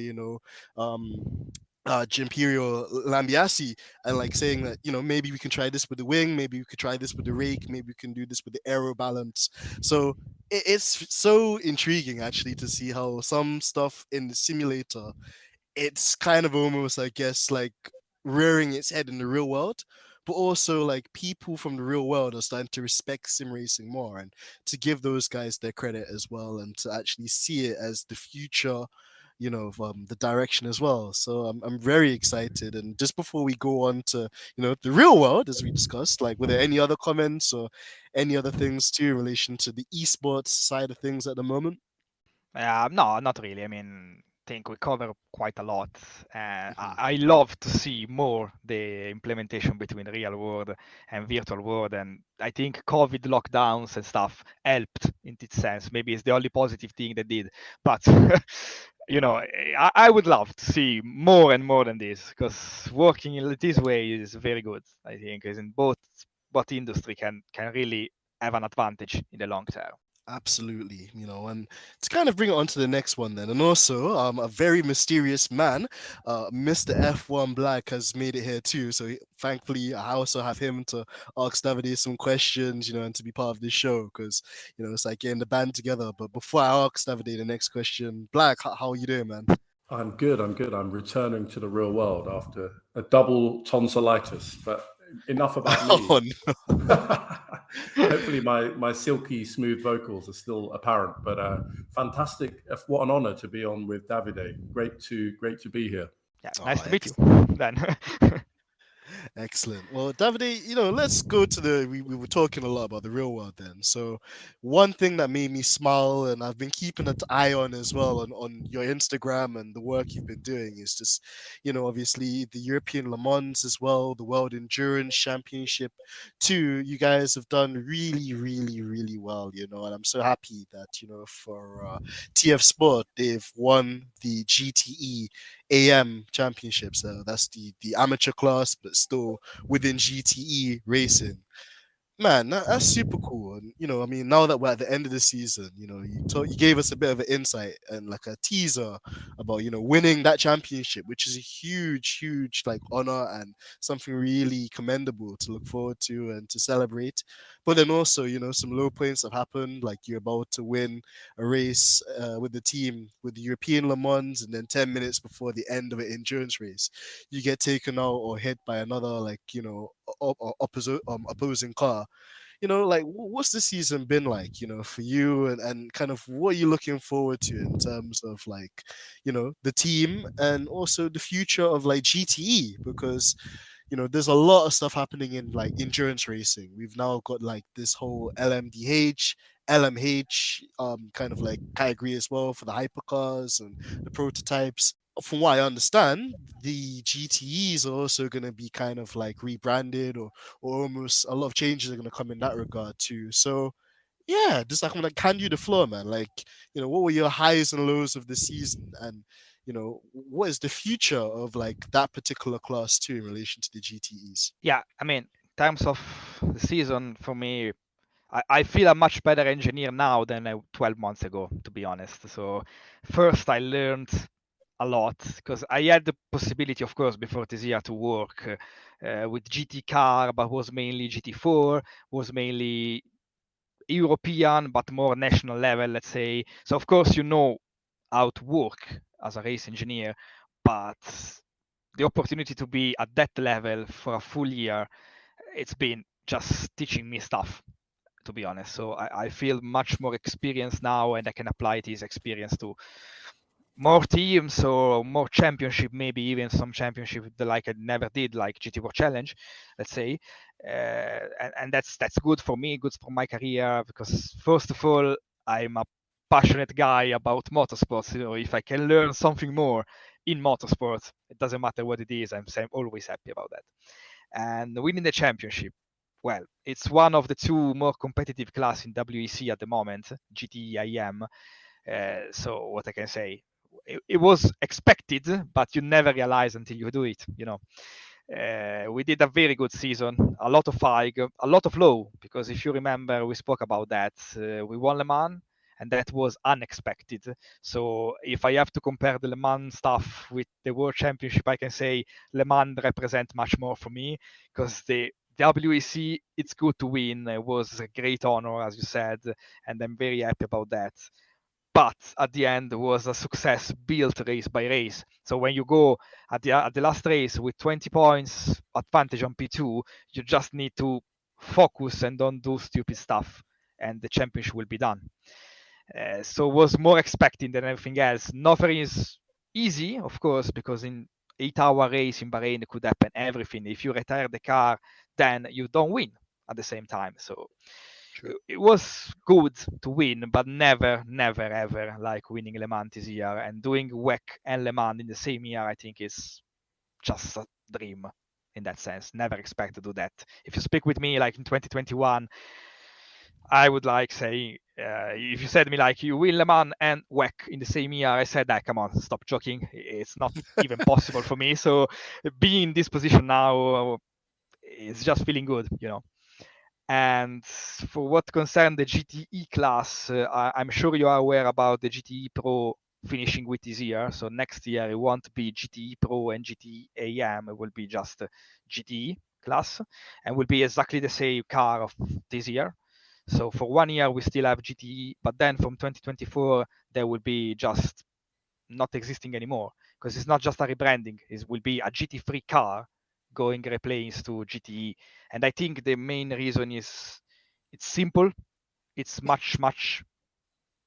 um, Giampiero Lambiasi, and like saying that maybe we can try this with the wing, maybe we could try this with the rake, maybe we can do this with the aero balance. So it's so intriguing actually to see how some stuff in the simulator, it's kind of almost, I guess, like rearing its head in the real world. But also, like people from the real world are starting to respect sim racing more and to give those guys their credit as well, and to actually see it as the future, of the direction as well. So I'm very excited. And just before we go on to the real world, as we discussed, like were there any other comments or any other things too in relation to the esports side of things at the moment? No, not really. I mean, I think we cover quite a lot. Mhm. I love to see more the implementation between real world and virtual world, and I think COVID lockdowns and stuff helped in this sense. Maybe it's the only positive thing they did, but I would love to see more and more than this because working in this way is very good. I think, is in both industry can really have an advantage in the long term. Absolutely, and to kind of bring it on to the next one then, and also a very mysterious man, Mr. F1 Black has made it here too. So thankfully, I also have him to ask Davide some questions, and to be part of this show because it's like getting the band together. But before I ask Davide the next question, Black, how are you doing, man? I'm good. I'm good. I'm returning to the real world after a double tonsillitis. But enough about me. Oh Hopefully, my silky smooth vocals are still apparent. But fantastic! What an honor to be on with Davide. Great to be here. Yeah, no, nice to meet you then. Excellent. Well, Davide, let's go to we were talking a lot about the real world then. So one thing that made me smile and I've been keeping an eye on as well on your Instagram and the work you've been doing is just, obviously the European Le Mans as well, the World Endurance Championship too. You guys have done really, really, really well, and I'm so happy that, for TF Sport, they've won the GTE AM championships. That's the amateur class, but still within GTE racing. Man, that's super cool. And I mean, now that we're at the end of the season, you gave us a bit of an insight and like a teaser about winning that championship, which is a huge, huge like honor and something really commendable to look forward to and to celebrate. But then also, some low points have happened, like you're about to win a race with the team with the European Le Mans, and then 10 minutes before the end of an endurance race, you get taken out or hit by another like opposing car. Like what's the season been like, for you, and kind of what are you looking forward to in terms of like, the team and also the future of like GTE? Because, there's a lot of stuff happening in like endurance racing. We've now got like this whole LMDH, LMH kind of like category as well for the hypercars and the prototypes. From what I understand, the GTEs are also going to be kind of like rebranded, or almost a lot of changes are going to come in that regard too. So, yeah, just like I'm going to hand you the floor, man. Like, what were your highs and lows of the season? And, what is the future of like that particular class too in relation to the GTEs? Yeah, I mean, in terms of the season, for me, I feel a much better engineer now than 12 months ago, to be honest. So first I learned a lot because I had the possibility, of course, before this year to work with GT car, but was mainly GT4, was mainly European, but more national level, let's say. So of course, how to work as a race engineer, but the opportunity to be at that level for a full year, it's been just teaching me stuff, to be honest. So I feel much more experienced now, and I can apply this experience to more teams or more championship, maybe even some championship that like I never did, like GT World Challenge, let's say. And that's good for me, good for my career, because first of all, I'm a passionate guy about motorsports. If I can learn something more in motorsports, it doesn't matter what it is, I'm always happy about that. And winning the championship, well, it's one of the two more competitive class in WEC at the moment, GTEIM. So what I can say, it was expected, but you never realize until you do it. We did a very good season, a lot of high, a lot of low, because if you remember, we spoke about that. We won Le Mans, and that was unexpected. So if I have to compare the Le Mans stuff with the World Championship, I can say Le Mans represent much more for me, because the WEC, it's good to win. It was a great honor, as you said, and I'm very happy about that. But at the end, it was a success built race by race. So when you go at the last race with 20 points advantage on P2, you just need to focus and don't do stupid stuff, and the championship will be done. So it was more expecting than everything else. Nothing is easy, of course, because in 8-hour race in Bahrain, it could happen everything. If you retire the car, then you don't win at the same time. So True. it was good to win, but never, never, ever like winning Le Mans this year. And doing WEC and Le Mans in the same year, I think is just a dream in that sense. Never expect to do that. If you speak with me like in 2021, I would like say, if you said to me like you win Le Mans and WEC in the same year, I said that, come on, stop joking. It's not even possible for me. So being in this position now, it's just feeling good. And for what concerns the GTE class, I'm sure you are aware about the GTE Pro finishing with this year. So next year it won't be GTE Pro and GTE AM. It will be just GTE class, and will be exactly the same car of this year. So for 1 year we still have GTE, but then from 2024 there will be just not existing anymore, because it's not just a rebranding. It will be a GT3 car going replace to GTE. And I think the main reason is it's simple. It's much, much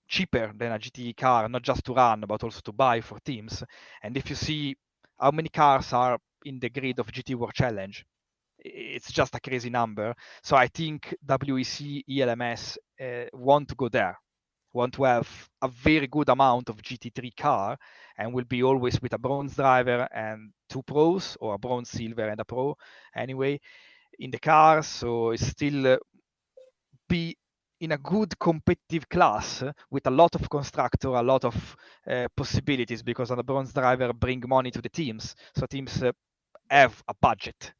cheaper than a GTE car, not just to run, but also to buy for teams. And if you see how many cars are in the grid of GT World Challenge, it's just a crazy number. So I think WEC, ELMS want to go there, want to have a very good amount of GT3 car, and will be always with a bronze driver and 2 pros, or a bronze, silver, and a pro anyway in the car. So it's still be in a good competitive class with a lot of constructor, a lot of possibilities, because on the bronze driver bring money to the teams. So teams have a budget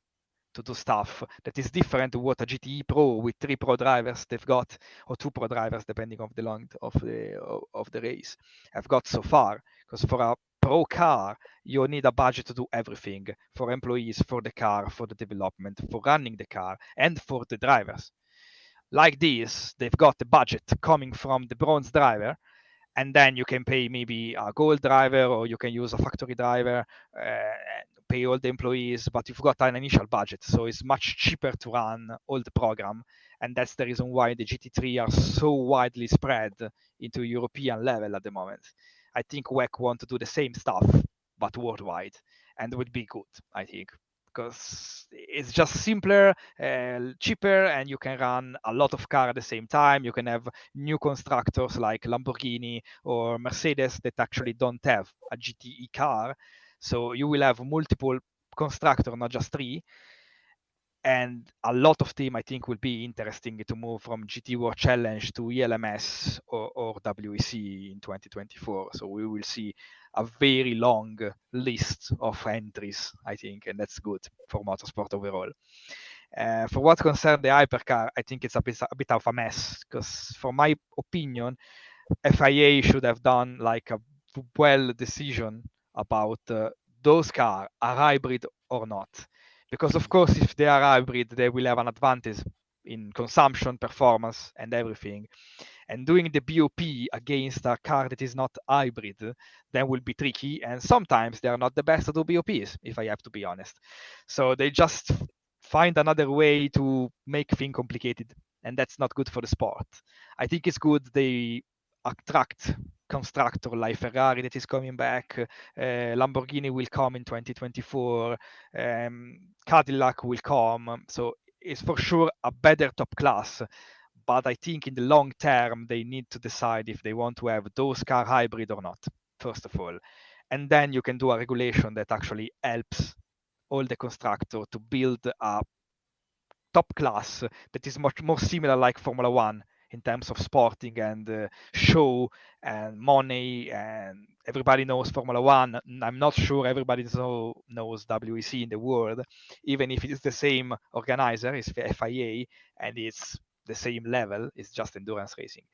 to do stuff that is different to what a GTE Pro with 3 Pro drivers they've got, or 2 Pro drivers depending on the length of the race, have got so far. Because for a Pro car, you need a budget to do everything, for employees, for the car, for the development, for running the car, and for the drivers. Like this, they've got the budget coming from the bronze driver, and then you can pay maybe a gold driver, or you can use a factory driver, pay all the employees, but you've got an initial budget, so it's much cheaper to run all the program, and that's the reason why the GT3 are so widely spread into European level at the moment. I think WEC want to do the same stuff, but worldwide, and it would be good, I think, because it's just simpler, cheaper, and you can run a lot of cars at the same time. You can have new constructors like Lamborghini or Mercedes that actually don't have a GTE car. So you will have multiple constructors, not just 3. And a lot of team, I think, will be interesting to move from GT World Challenge to ELMS or WEC in 2024. So we will see a very long list of entries, I think, and that's good for motorsport overall. For what concerns the hypercar, I think it's a bit of a mess, because for my opinion, FIA should have done like a well decision about those cars are hybrid or not. Because of course, if they are hybrid, they will have an advantage in consumption, performance, and everything. And doing the BOP against a car that is not hybrid then will be tricky. And sometimes they are not the best to do BOPs, if I have to be honest. So they just find another way to make things complicated, and that's not good for the sport. I think it's good they attract constructor like Ferrari that is coming back, Lamborghini will come in 2024, Cadillac will come, so it's for sure a better top class. But I think in the long term they need to decide if they want to have those car hybrid or not, first of all, and then you can do a regulation that actually helps all the constructor to build a top class that is much more similar like Formula One in terms of sporting and show and money, and everybody knows Formula One. I'm not sure everybody knows WEC in the world, even if it is the same organizer, it's the FIA, and it's the same level, it's just endurance racing.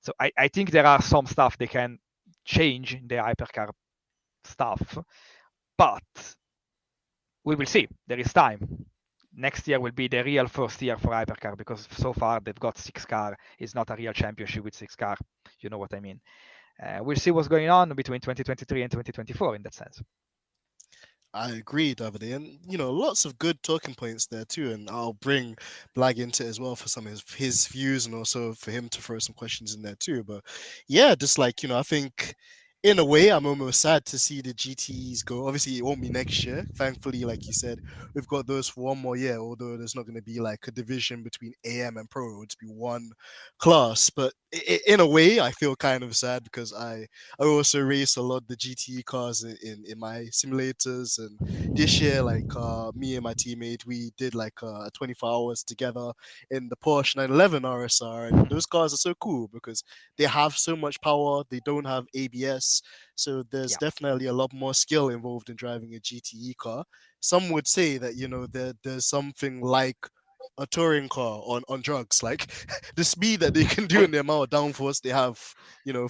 So I think there are some stuff they can change in the hypercar stuff, but we will see. There is time. Next year will be the real first year for hypercar, because so far they've got 6 car. It's not a real championship with 6 car. You know what I mean. We'll see what's going on between 2023 and 2024 in that sense. I agree, Davide, and lots of good talking points there too. And I'll bring Blag into it as well for some of his views, and also for him to throw some questions in there too. But yeah, just like I think in a way, I'm almost sad to see the GTs go. Obviously, it won't be next year. Thankfully, like you said, we've got those for one more year, although there's not going to be like a division between AM and Pro. It'll be one class. But in a way, I feel kind of sad, because I also race a lot of the GTE cars in my simulators. And this year, like me and my teammate, we did like 24 hours together in the Porsche 911 RSR. And those cars are so cool because they have so much power. They don't have ABS. So there's definitely a lot more skill involved in driving a GTE car. Some would say that there's something like a touring car on drugs, like the speed that they can do and the amount of downforce they have,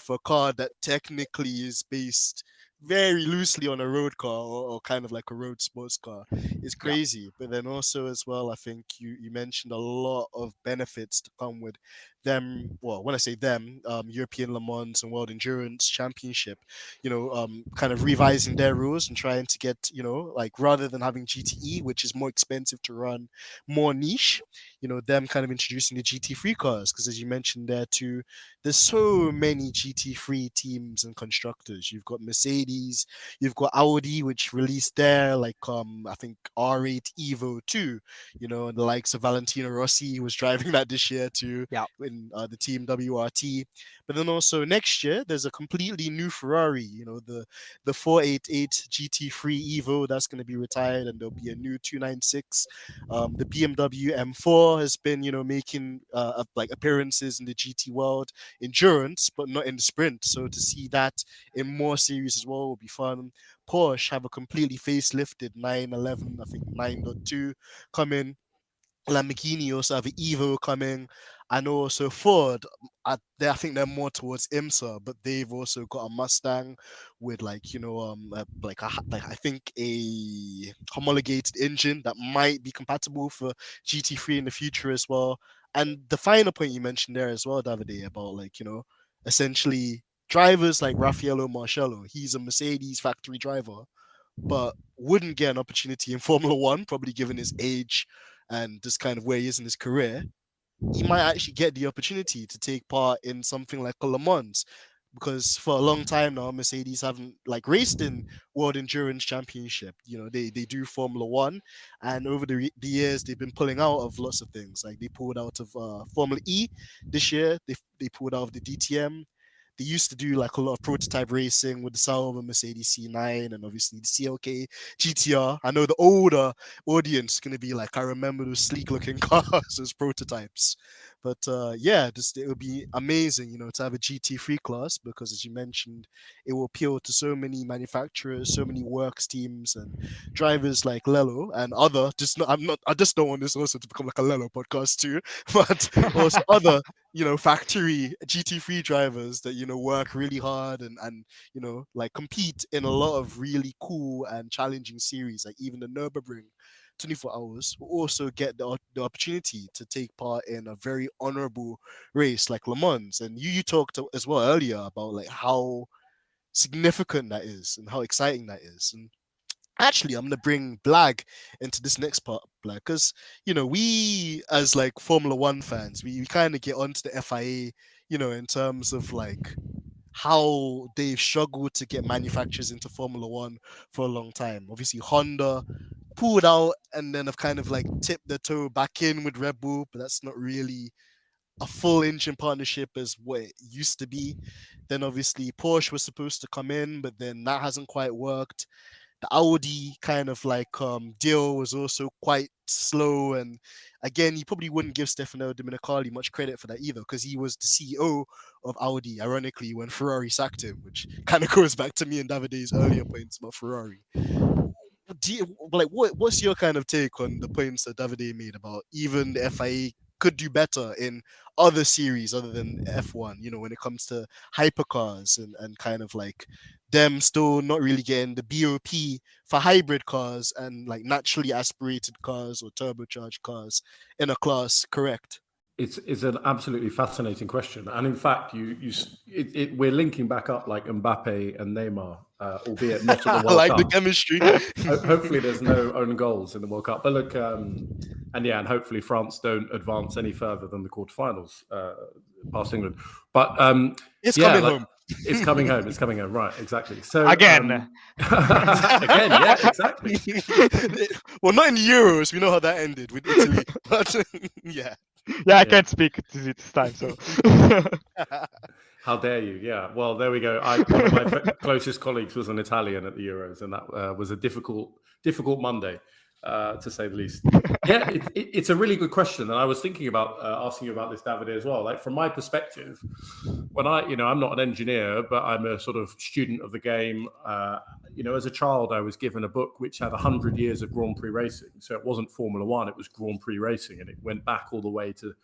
for a car that technically is based very loosely on a road car, or kind of like a road sports car, is crazy. But then also as well, I think you mentioned a lot of benefits to come with them. Well, when I say them, European Le Mans and World Endurance Championship, kind of revising their rules and trying to get, like rather than having GTE, which is more expensive to run, more niche, them kind of introducing the GT3 cars. Because as you mentioned there too, there's so many GT3 teams and constructors. You've got Mercedes, you've got Audi, which released their I think R8 Evo 2, and the likes of Valentino Rossi was driving that this year too, in in the team WRT. But then also next year, there's a completely new Ferrari, the 488 GT3 Evo that's going to be retired, and there'll be a new 296. The BMW M4 has been, making like appearances in the GT world endurance, but not in the sprint. So to see that in more series as well will be fun. Porsche have a completely facelifted 911, I think 9.2 coming. Lamborghini also have an Evo coming, and also Ford. I think they're more towards IMSA, but they've also got a Mustang with like I think a homologated engine that might be compatible for GT3 in the future as well. And the final point you mentioned there as well, Davide, about essentially drivers like Raffaello Marcello. He's a Mercedes factory driver, but wouldn't get an opportunity in Formula One, probably given his age and just kind of where he is in his career. He might actually get the opportunity to take part in something like a Le Mans, because for a long time now, Mercedes haven't raced in World Endurance Championship. They do Formula One, and over the years they've been pulling out of lots of things. Like they pulled out of Formula E this year. They pulled out of the DTM. They used to do like a lot of prototype racing with the Sauber Mercedes C9 and obviously the CLK GTR. I know the older audience is going to be like, I remember those sleek looking cars as prototypes. But it would be amazing, to have a GT3 class, because as you mentioned, it will appeal to so many manufacturers, so many works teams and drivers like Lello and other. I just don't want this also to become like a Lello podcast too, but also other factory GT3 drivers that work really hard and compete in a lot of really cool and challenging series, like even the Nürburgring 24 hours, will also get the opportunity to take part in a very honorable race like Le Mans. And you talked as well earlier about like how significant that is and how exciting that is. And actually, I'm going to bring Blag into this next part, Blag, because, we as like Formula One fans, we kind of get onto the FIA, in terms of like how they've struggled to get manufacturers into Formula One for a long time. Obviously, Honda pulled out and then have kind of like tipped their toe back in with Red Bull, but that's not really a full engine partnership as what it used to be. Then obviously Porsche was supposed to come in, but then that hasn't quite worked. The Audi kind of deal was also quite slow, and again, you probably wouldn't give Stefano Domenicali much credit for that either, because he was the CEO of Audi, ironically, when Ferrari sacked him, which kind of goes back to me and Davide's earlier points about Ferrari. What's your kind of take on the points that Davide made about even the FIA could do better in other series other than F1, when it comes to hypercars and kind of like them still not really getting the BOP for hybrid cars and like naturally aspirated cars or turbocharged cars in a class, correct? It's an absolutely fascinating question, and in fact, we're linking back up like Mbappe and Neymar, albeit not at the World I like Cup. the chemistry. Hopefully, there's no own goals in the World Cup. But look, and hopefully France don't advance any further than the quarterfinals past England. But it's coming home. It's coming home. It's coming home. Right, exactly. So again, again, yeah, exactly. Well, not in the Euros. We know how that ended with Italy, but yeah. Yeah, I can't speak this time. So, how dare you? Yeah. Well, there we go. One of my closest colleagues was an Italian at the Euros, and that was a difficult Monday, to say the least. Yeah, it's a really good question, and I was thinking about asking you about this, Davide, as well. Like from my perspective, when I'm not an engineer, but I'm a sort of student of the game. As a child, I was given a book which had 100 years of Grand Prix racing. So it wasn't Formula One; it was Grand Prix racing, and it went back all the way to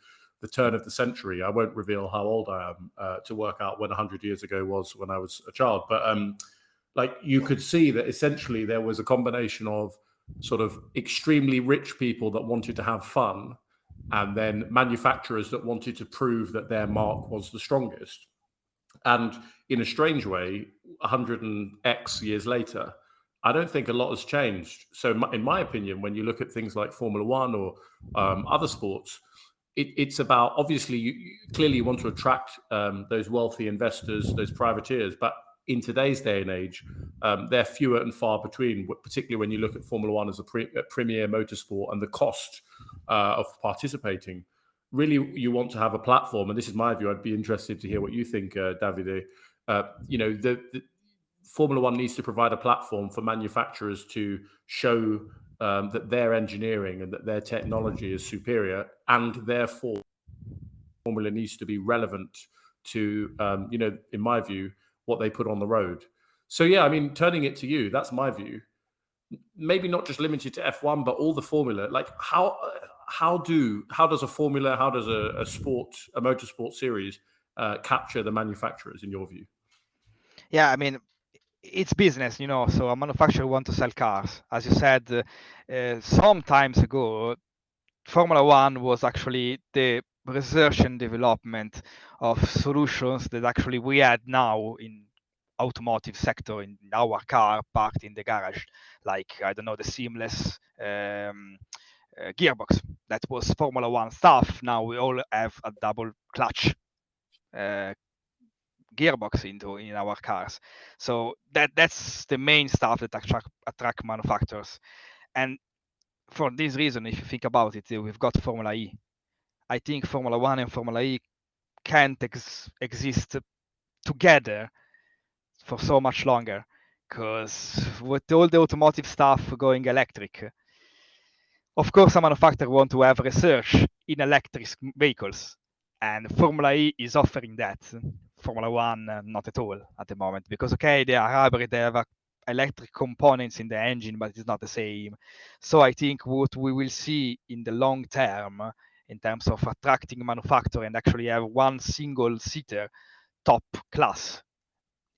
the turn of the century. I won't reveal how old I am to work out when 100 years ago was when I was a child. But you could see that essentially there was a combination of sort of extremely rich people that wanted to have fun, and then manufacturers that wanted to prove that their mark was the strongest. And in a strange way, 100 and X years later, I don't think a lot has changed. So in my opinion, when you look at things like Formula One or other sports, it's about, obviously, you clearly want to attract those wealthy investors, those privateers, but in today's day and age, they're fewer and far between, particularly when you look at Formula One as a premier motorsport and the cost of participating. really you want to have a platform, and this is my view. I'd be interested to hear what you think, Davide. The Formula One needs to provide a platform for manufacturers to show that their engineering and that their technology is superior, and therefore Formula needs to be relevant to, in my view, what they put on the road. So yeah, I mean, turning it to you, that's my view. Maybe not just limited to F1, but all the Formula. Like how does a Formula, how does a motorsport series capture the manufacturers in your view? Yeah, I mean, it's business, so a manufacturer want to sell cars. As you said, some times ago, Formula One was actually the research and development of solutions that actually we had now in automotive sector in our car parked in the garage, like, I don't know, the seamless gearbox. That was Formula One stuff. Now we all have a double clutch gearbox in our cars. So that's the main stuff that attract manufacturers. And for this reason, if you think about it, we've got Formula E. I think Formula One and Formula E can't exist together for so much longer, because with all the automotive stuff going electric, of course a manufacturer want to have research in electric vehicles, and Formula E is offering that. Formula One, not at all at the moment, because okay, they are hybrid, they have electric components in the engine, but it's not the same. So I think what we will see in the long term, in terms of attracting manufacturer and actually have one single seater top class,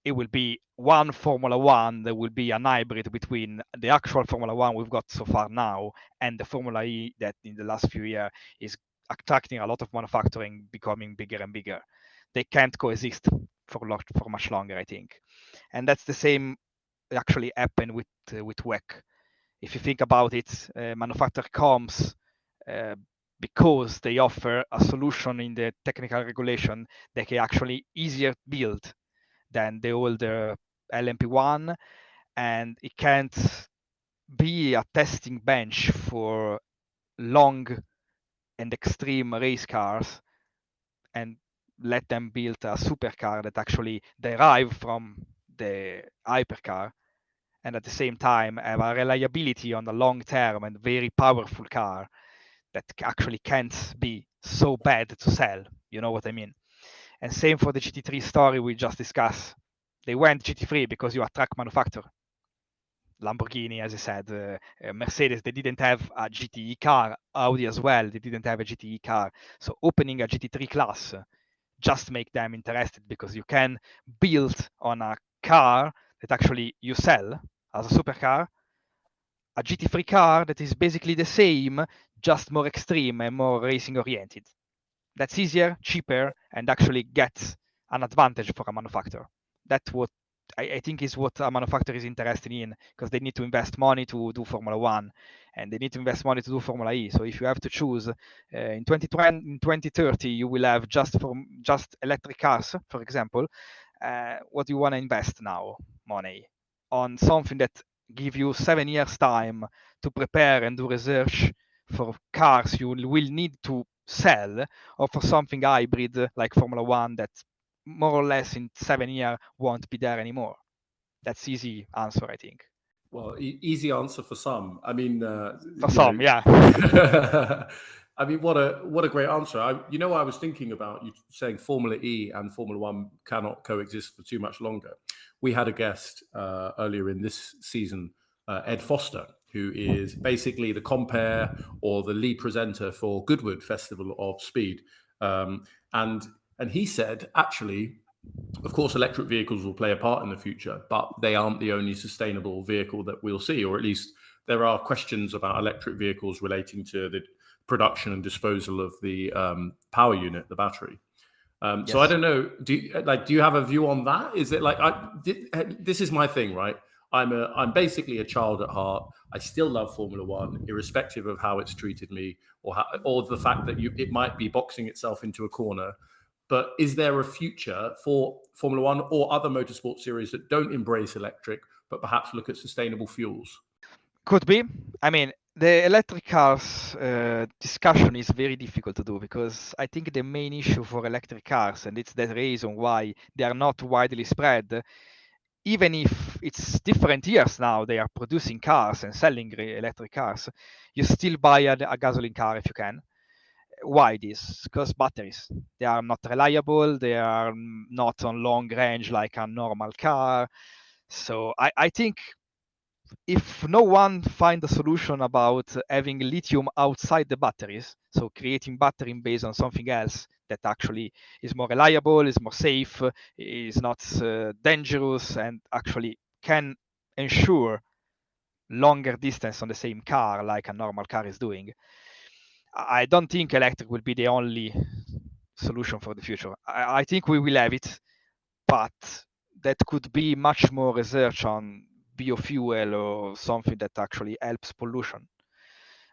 it will be one Formula One that will be an hybrid between the actual Formula One we've got so far now and the Formula E that in the last few years is attracting a lot of manufacturing, becoming bigger and bigger. They can't coexist for much longer, I think. And that's the same actually happen with WEC. If you think about it, manufacturer comes because they offer a solution in the technical regulation that can actually easier build than the older LMP1, and it can't be a testing bench for long and extreme race cars and let them build a supercar that actually derive from the hypercar, and at the same time have a reliability on the long term and very powerful car that actually can't be so bad to sell. You know what I mean? And same for the GT3 story we just discussed. They went GT3 because you attract manufacturer. Lamborghini, as I said, Mercedes, they didn't have a GTE car. Audi as well, they didn't have a GTE car. So opening a GT3 class just make them interested, because you can build on a car that actually you sell as a supercar, a GT3 car that is basically the same, just more extreme and more racing oriented. That's easier, cheaper, and actually gets an advantage for a manufacturer. That's what I think is what a manufacturer is interested in, because they need to invest money to do Formula One, and they need to invest money to do Formula E. So if you have to choose in 2020, in 2030, you will have just electric cars, for example. What do you want to invest now, money on something that give you 7 years time to prepare and do research for cars you will need to sell, or for something hybrid like Formula One that more or less in 7 years won't be there anymore? That's easy answer, I think. Well, easy answer for some. I mean, for some, yeah. I mean, what a great answer. I was thinking about you saying Formula E and Formula One cannot coexist for too much longer. We had a guest earlier in this season, Ed Foster, who is basically the compere or the lead presenter for Goodwood Festival of Speed. And he said, actually, of course, electric vehicles will play a part in the future, but they aren't the only sustainable vehicle that we'll see, or at least there are questions about electric vehicles relating to the production and disposal of the power unit, the battery. Yes. So I don't know. Do you have a view on that? Is it like this is my thing, right? I'm basically a child at heart. I still love Formula One, irrespective of how it's treated me, or the fact that it might be boxing itself into a corner. But is there a future for Formula One or other motorsport series that don't embrace electric, but perhaps look at sustainable fuels? Could be. I mean, The electric cars discussion is very difficult to do because I think the main issue for electric cars, and it's the reason why they are not widely spread, even if it's different years now, they are producing cars and selling electric cars, you still buy a gasoline car if you can. Why this? Because batteries. They are not reliable, they are not on long range like a normal car. So I think if no one find a solution about having lithium outside the batteries, so creating battery based on something else that actually is more reliable, is more safe, is not dangerous, and actually can ensure longer distance on the same car like a normal car is doing, I don't think electric will be the only solution for the future. I think we will have it, but that could be much more research on biofuel or something that actually helps pollution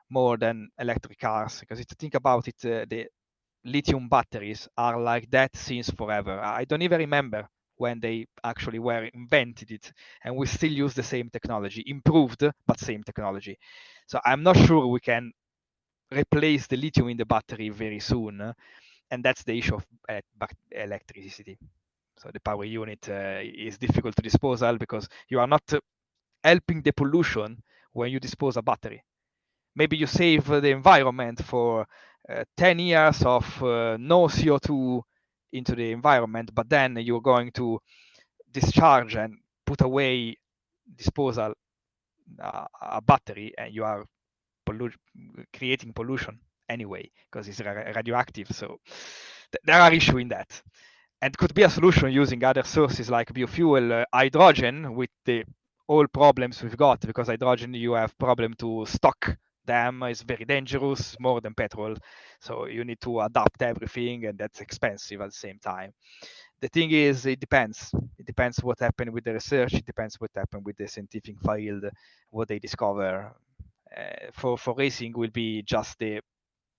more than electric cars. Because if you think about it, the lithium batteries are like that since forever. I don't even remember when they actually were invented it, and we still use the same technology, improved but same technology. So I'm not sure we can replace the lithium in the battery very soon, and that's the issue of electricity. So the power unit is difficult to disposal because you are not helping the pollution when you dispose a battery. Maybe you save the environment for 10 years of no CO2 into the environment, but then you're going to discharge and put away disposal a battery, and you are creating pollution anyway because it's radioactive. So there are issues in that, and could be a solution using other sources like biofuel, hydrogen, with the all problems we've got, because hydrogen you have problem to stock them, is very dangerous, more than petrol, so you need to adapt everything, and that's expensive at the same time. The thing is, it depends what happened with the research, it depends what happened with the scientific field, what they discover. For racing will be just the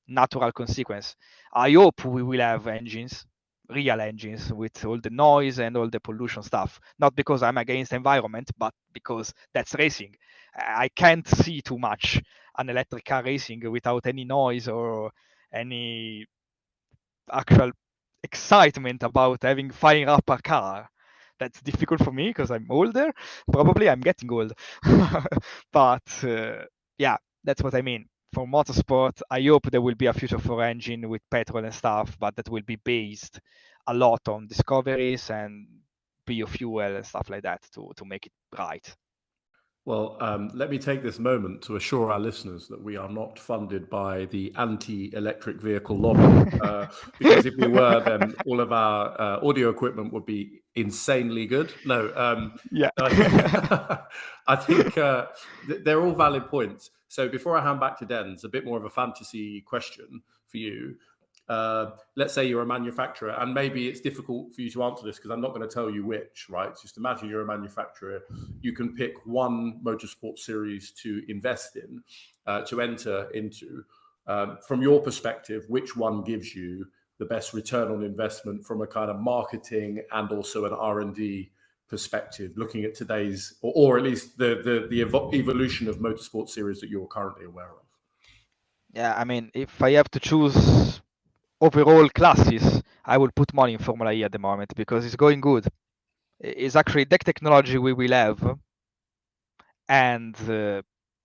natural consequence. I hope we will have engines, real engines, with all the noise and all the pollution stuff. Not because I'm against environment, but because that's racing. I can't see too much an electric car racing without any noise or any actual excitement about having firing up a car. That's difficult for me because I'm older. Probably I'm getting old. But yeah, that's what I mean. For motorsport, I hope there will be a future for engine with petrol and stuff, but that will be based a lot on discoveries and biofuel and stuff like that to make it right. Well, let me take this moment to assure our listeners that we are not funded by the anti-electric vehicle lobby, because if we were, then all of our audio equipment would be insanely good. No, yeah. I think they're all valid points. So before I hand back to Dens, a bit more of a fantasy question for you. Let's say you're a manufacturer, and maybe it's difficult for you to answer this because I'm not going to tell you which, right? Just imagine you're a manufacturer. You can pick one motorsport series to invest in, to enter into. From your perspective, which one gives you the best return on investment from a kind of marketing and also an R&D perspective, looking at today's, or at least the evolution of motorsport series that you're currently aware of? Yeah, I mean, if I have to choose overall classes, I will put money in Formula E at the moment because it's going good. It's actually that technology we will have, and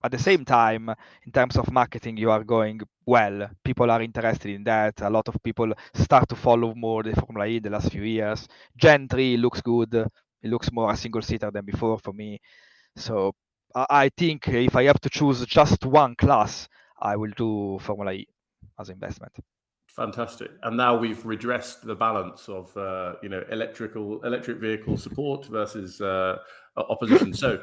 at the same time, in terms of marketing, you are going well. People are interested in that. A lot of people start to follow more the Formula E in the last few years. Gen 3 looks good. It looks more a single seater than before for me. So I think if I have to choose just one class, I will do Formula E as investment. Fantastic. And now we've redressed the balance of electric vehicle support versus opposition. So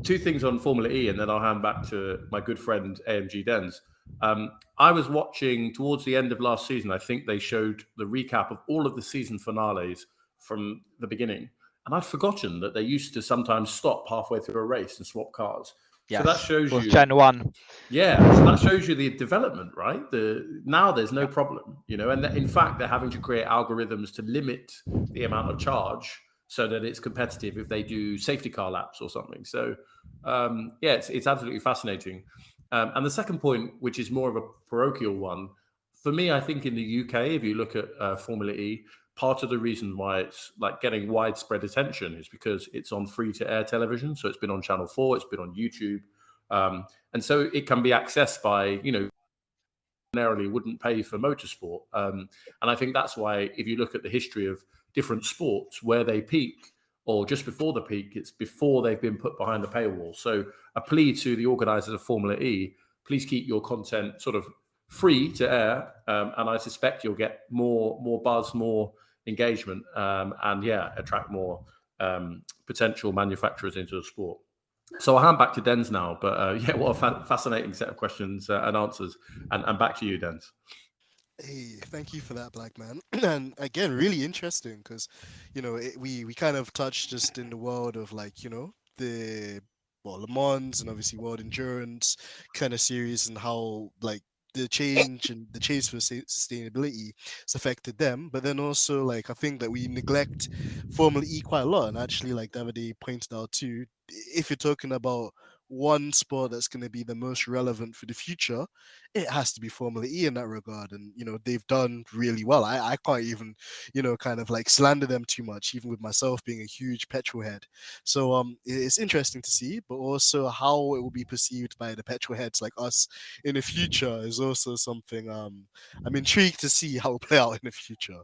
two things on Formula E, and then I'll hand back to my good friend AMG Dens. I was watching towards the end of last season. I think they showed the recap of all of the season finales from the beginning, and I'd forgotten that they used to sometimes stop halfway through a race and swap cars. Yes, so that shows you Gen 1. Yeah, so that shows you the development, right? Now there's no problem, and in fact they're having to create algorithms to limit the amount of charge so that it's competitive if they do safety car laps or something. So yeah, it's absolutely fascinating. And the second point, which is more of a parochial one, for me, I think in the UK, if you look at Formula E, part of the reason why it's like getting widespread attention is because it's on free to air television. So it's been on Channel 4, it's been on YouTube. And so it can be accessed by, ordinarily wouldn't pay for motorsport. And I think that's why if you look at the history of different sports where they peak or just before the peak, it's before they've been put behind the paywall. So a plea to the organisers of Formula E, please keep your content sort of free to air. And I suspect you'll get more buzz, more engagement, and yeah, attract more potential manufacturers into the sport. So I'll hand back to Dens now, but yeah, what a fascinating set of questions and answers. And back to you, Dens. Hey, thank you for that, Black Man. And again, really interesting because, we kind of touched just in the world of the Le Mans and obviously World Endurance kind of series and how the change and the chase for sustainability has affected them. But then also I think that we neglect Formula E quite a lot. And actually, like Davide pointed out too, if you're talking about one sport that's going to be the most relevant for the future, it has to be Formula E in that regard. And they've done really well. I can't even kind of slander them too much, even with myself being a huge petrol head. So it's interesting to see, but also how it will be perceived by the petrol heads like us in the future is also something I'm intrigued to see how it will play out in the future.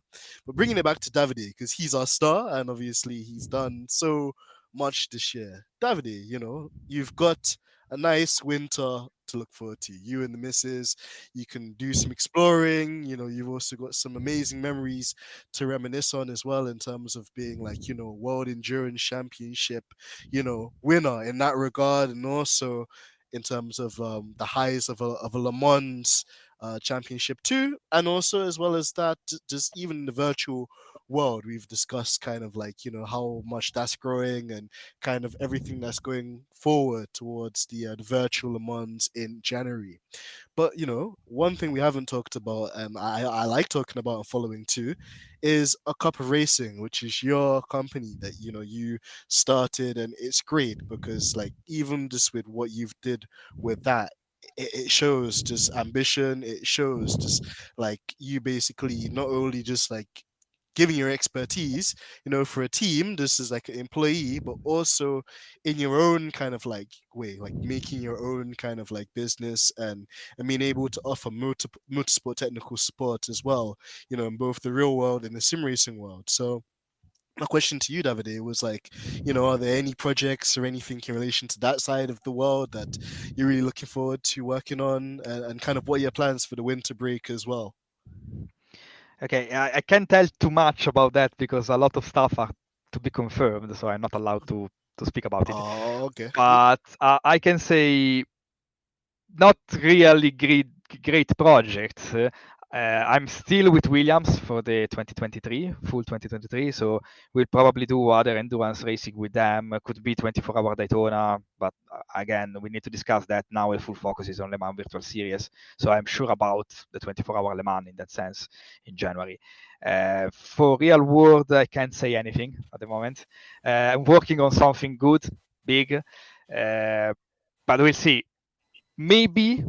But bringing it back to Davide, because he's our star and obviously he's done so much this year. Davide, you've got a nice winter to look forward to. You and the missus, you can do some exploring. You've also got some amazing memories to reminisce on as well in terms of being World Endurance Championship, winner in that regard, and also in terms of the highs of a Le Mans championship too, and also as well as that, just even in the virtual world, we've discussed kind of how much that's growing and kind of everything that's going forward towards the virtual Le Mans in January. But one thing we haven't talked about, and I like talking about and following too, is a cup of racing, which is your company that you started, and it's great because even just with what you've did with that, it shows just ambition. It shows just you basically not only just giving your expertise, for a team, this is an employee, but also in your own kind of way, making your own kind of business and being able to offer motorsport technical support as well, in both the real world and the sim racing world. So my question to you, Davide, was are there any projects or anything in relation to that side of the world that you're really looking forward to working on, and kind of what are your plans for the winter break as well? Okay, I can't tell too much about that because a lot of stuff are to be confirmed, so I'm not allowed to speak about it. Oh, okay. But I can say not really great projects. I'm still with Williams for the 2023, full 2023, so we'll probably do other endurance racing with them. Could be 24-hour Daytona, but again, we need to discuss that now. The full focus is on Le Mans Virtual Series, so I'm sure about the 24-hour Le Mans in that sense in January. For real world, I can't say anything at the moment. I'm working on something good, big, but we'll see. Maybe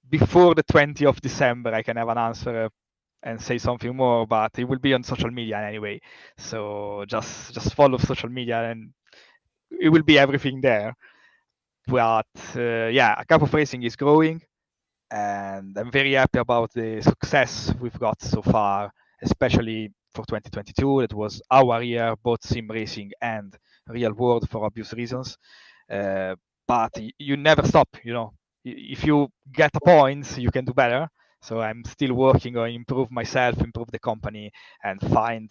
before the 20th of December, I can have an answer and say something more, but it will be on social media anyway. So just follow social media and it will be everything there. But yeah, a Cup of Racing is growing and I'm very happy about the success we've got so far, especially for 2022. It was our year, both sim racing and real world for obvious reasons. But you never stop, if you get a point, you can do better. So I'm still working on improve myself, improve the company, and find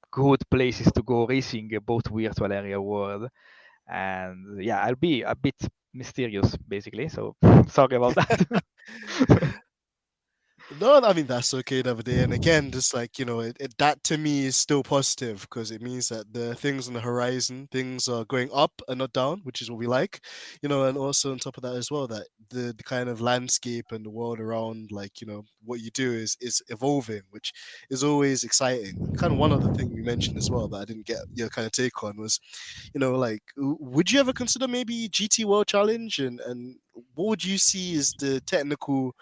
good places to go racing, both virtual and real world. And yeah, I'll be a bit mysterious, basically. So sorry about that. No, I mean that's okay the other day. And again, just like that to me is still positive because it means that the things on the horizon, things are going up and not down, which is what we like. And also on top of that as well, that the kind of landscape and the world around, like what you do is evolving, which is always exciting. And kind of one other thing we mentioned as well that I didn't get your kind of take on was, like would you ever consider maybe GT World Challenge and what would you see as the technical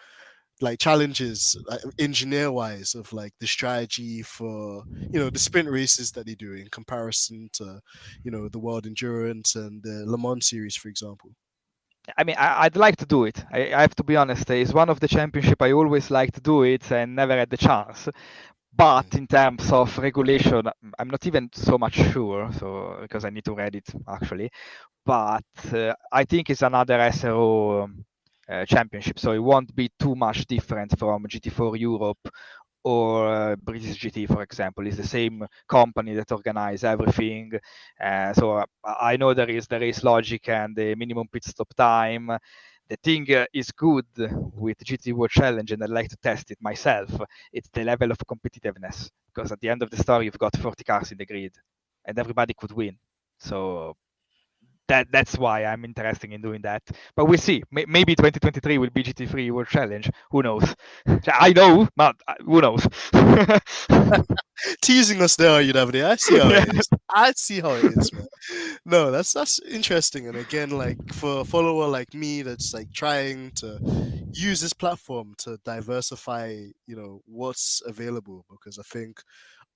like challenges like, engineer wise of like the strategy for the sprint races that they do in comparison to the world endurance and the Le Mans series for example. I mean, I'd like to do it. I have to be honest. It's one of the championship I always like to do it and never had the chance. But Mm. in terms of regulation, I'm not even so much sure. So because I need to read it actually. But I think it's another SRO championship, so it won't be too much different from GT4 Europe or British GT, for example. It's the same company that organize everything. So I know there is the race logic and the minimum pit stop time. The thing is good with GT World Challenge, and I like to test it myself. It's the level of competitiveness, because at the end of the story, you've got 40 cars in the grid, and everybody could win. So that's why I'm interested in doing that. But we'll see. Maybe 2023 will be GT3 World Challenge. Who knows? I know, but who knows? Teasing us there, you Davide. I see how Yeah. it is. I see how it is, man. No, that's interesting. And again, like for a follower like me that's like trying to use this platform to diversify, what's available because I think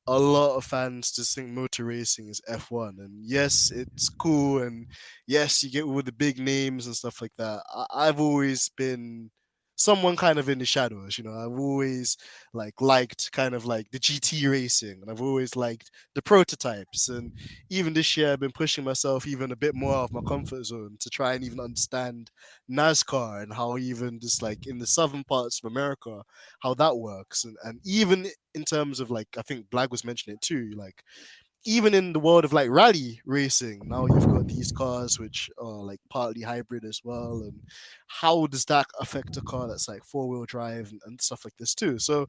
a lot of fans just think motor racing is F1. And yes, it's cool. And yes, you get all the big names and stuff like that. I've always been someone kind of in the shadows. I've always liked kind of like the GT racing and I've always liked the prototypes. And even this year, I've been pushing myself even a bit more out of my comfort zone to try and even understand NASCAR and how even just like in the southern parts of America, how that works. And even in terms of like I think Blag was mentioning it too, like even in the world of like rally racing, now you've got these cars which are like partly hybrid as well. And how does that affect a car that's like four-wheel drive and stuff like this too? So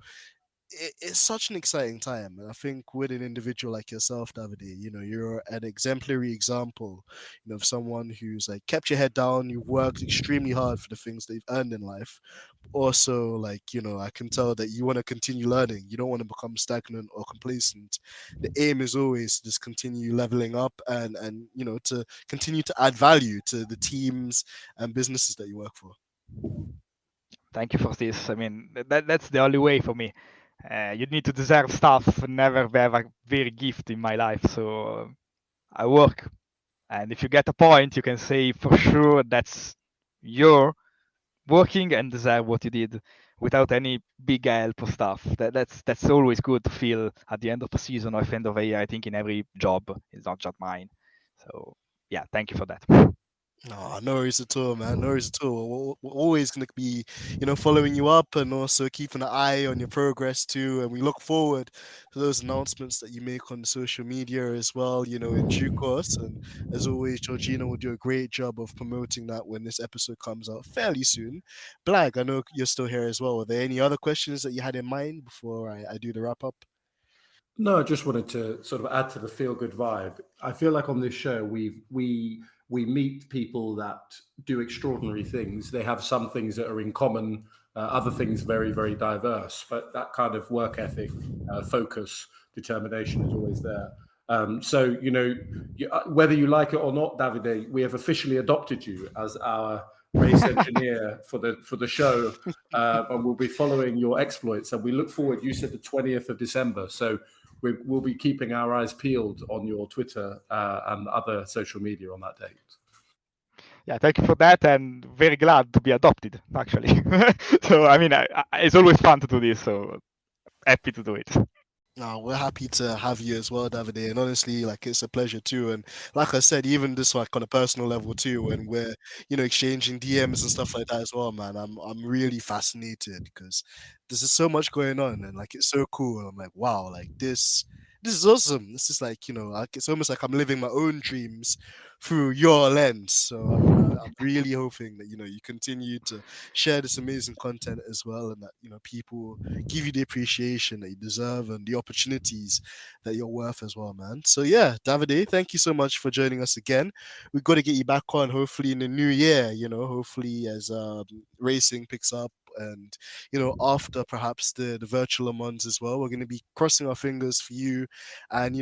it's such an exciting time. And I think with an individual like yourself, Davide, you're an exemplary example, of someone who's like kept your head down, you've worked extremely hard for the things that you've earned in life. Also, like, I can tell that you want to continue learning. You don't want to become stagnant or complacent. The aim is always to just continue leveling up and to continue to add value to the teams and businesses that you work for. Thank you for this. I mean, that's the only way for me. You need to deserve stuff. Never have a very gift in my life. So I work. And if you get a point, you can say for sure that's your working and deserve what you did without any big help or stuff. That's always good to feel at the end of the season or at the end of a year. I think in every job, it's not just mine. So yeah, thank you for that. No, no worries at all, man. No worries at all. We're always going to be, following you up and also keeping an eye on your progress too. And we look forward to those announcements that you make on social media as well, in due course. And as always, Georgina will do a great job of promoting that when this episode comes out fairly soon. Blag, I know you're still here as well. Are there any other questions that you had in mind before I do the wrap up? No, I just wanted to sort of add to the feel good vibe. I feel like on this show we meet people that do extraordinary things. They have some things that are in common, other things very very diverse. But that kind of work ethic, focus, determination is always there. So whether you like it or not, Davide, we have officially adopted you as our race engineer for the show, and we'll be following your exploits. And we look forward. You said the 20th of December, so we'll be keeping our eyes peeled on your Twitter and other social media on that date. Yeah, thank you for that, and very glad to be adopted, actually. So, I mean, it's always fun to do this, so happy to do it. No, we're happy to have you as well, Davide. And honestly, like it's a pleasure too. And like I said, even this like on a personal level too, when we're exchanging DMs and stuff like that as well, man. I'm really fascinated because there's just so much going on and like it's so cool. I'm like, wow, like this is awesome. This is like like it's almost like I'm living my own dreams through your lens. So I'm really hoping that you continue to share this amazing content as well, and that people give you the appreciation that you deserve and the opportunities that you're worth as well, man. So yeah, Davide, thank you so much for joining us again. We've got to get you back on hopefully in the new year. Hopefully as racing picks up, and after perhaps the virtual Le Mans as well, we're going to be crossing our fingers for you, and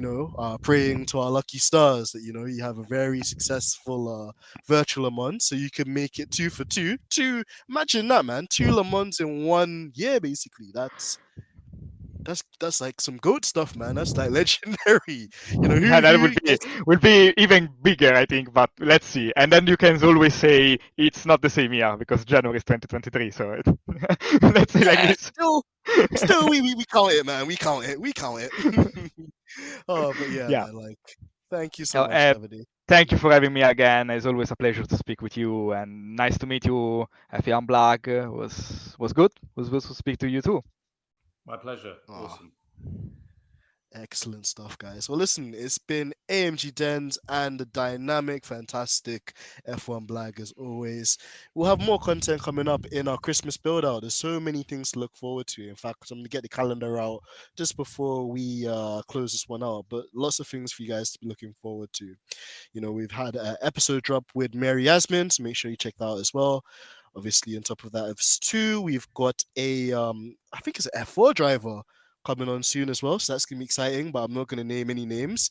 praying to our lucky stars that you have a very successful virtual Le Mans, so you can make it 2 for 2. Imagine that, man, 2 Le Mans in 1 year, basically. That's like some goat stuff, man. That's like legendary. And that Who will be even bigger, I think. But let's see. And then you can always say it's not the same year because January is 2023. So let's say like this. Still, we count it, man. We count it. Oh, but yeah, Yeah. man, like, thank you so much, Davide. Thank you for having me again. It's always a pleasure to speak with you, and nice to meet you. F1 Black was good. Was good to speak to you too. My pleasure. Awesome. Excellent stuff, guys. Well, listen, it's been AMG Dens and the dynamic, fantastic F1 Blag as always. We'll have more content coming up in our Christmas build out. There's so many things to look forward to. In fact, I'm going to get the calendar out just before we close this one out. But lots of things for you guys to be looking forward to. We've had an episode drop with Mary Yasmin, so make sure you check that out as well. Obviously, on top of that, F2, we've got a, I think it's an F4 driver coming on soon as well, so that's gonna be exciting, but I'm not gonna name any names.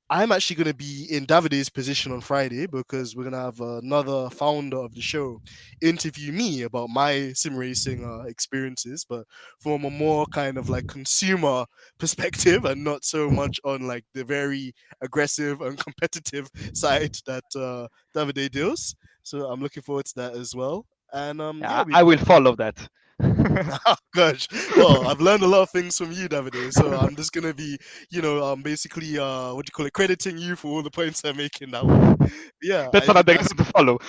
I'm actually gonna be in Davide's position on Friday because we're gonna have another founder of the show interview me about my sim racing experiences, but from a more kind of like consumer perspective and not so much on like the very aggressive and competitive side that Davide deals. So I'm looking forward to that as well. And yeah, I will follow that. Oh, gosh. Well, I've learned a lot of things from you, Davide. So I'm just gonna be, basically, what do you call it, crediting you for all the points I make in that one. Yeah, That's I not think a to follow.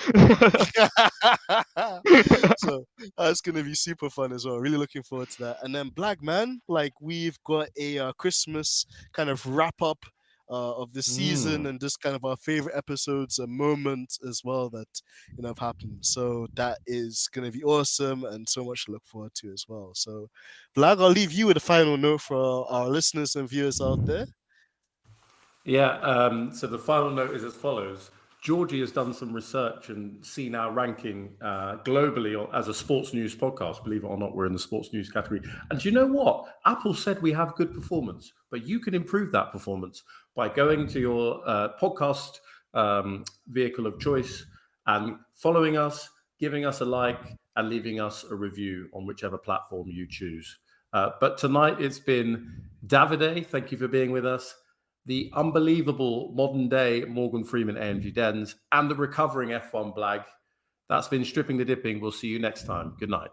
so that's gonna be super fun as well. Really looking forward to that. And then Black Man, like we've got a Christmas kind of wrap up of the season and just kind of our favorite episodes and moments as well that have happened. So that is going to be awesome and so much to look forward to as well. So Blag, I'll leave you with a final note for our listeners and viewers out there. Yeah, so the final note is as follows. Jorgy has done some research and seen our ranking globally as a sports news podcast. Believe it or not, we're in the sports news category. And do you know what? Apple said we have good performance, but you can improve that performance by going to your podcast vehicle of choice and following us, giving us a like, and leaving us a review on whichever platform you choose. But tonight it's been Davide. Thank you for being with us. The unbelievable modern day Morgan Freeman AMG Dens, and the recovering F1 Blag. That's been Stripping the Dipping. We'll see you next time. Good night.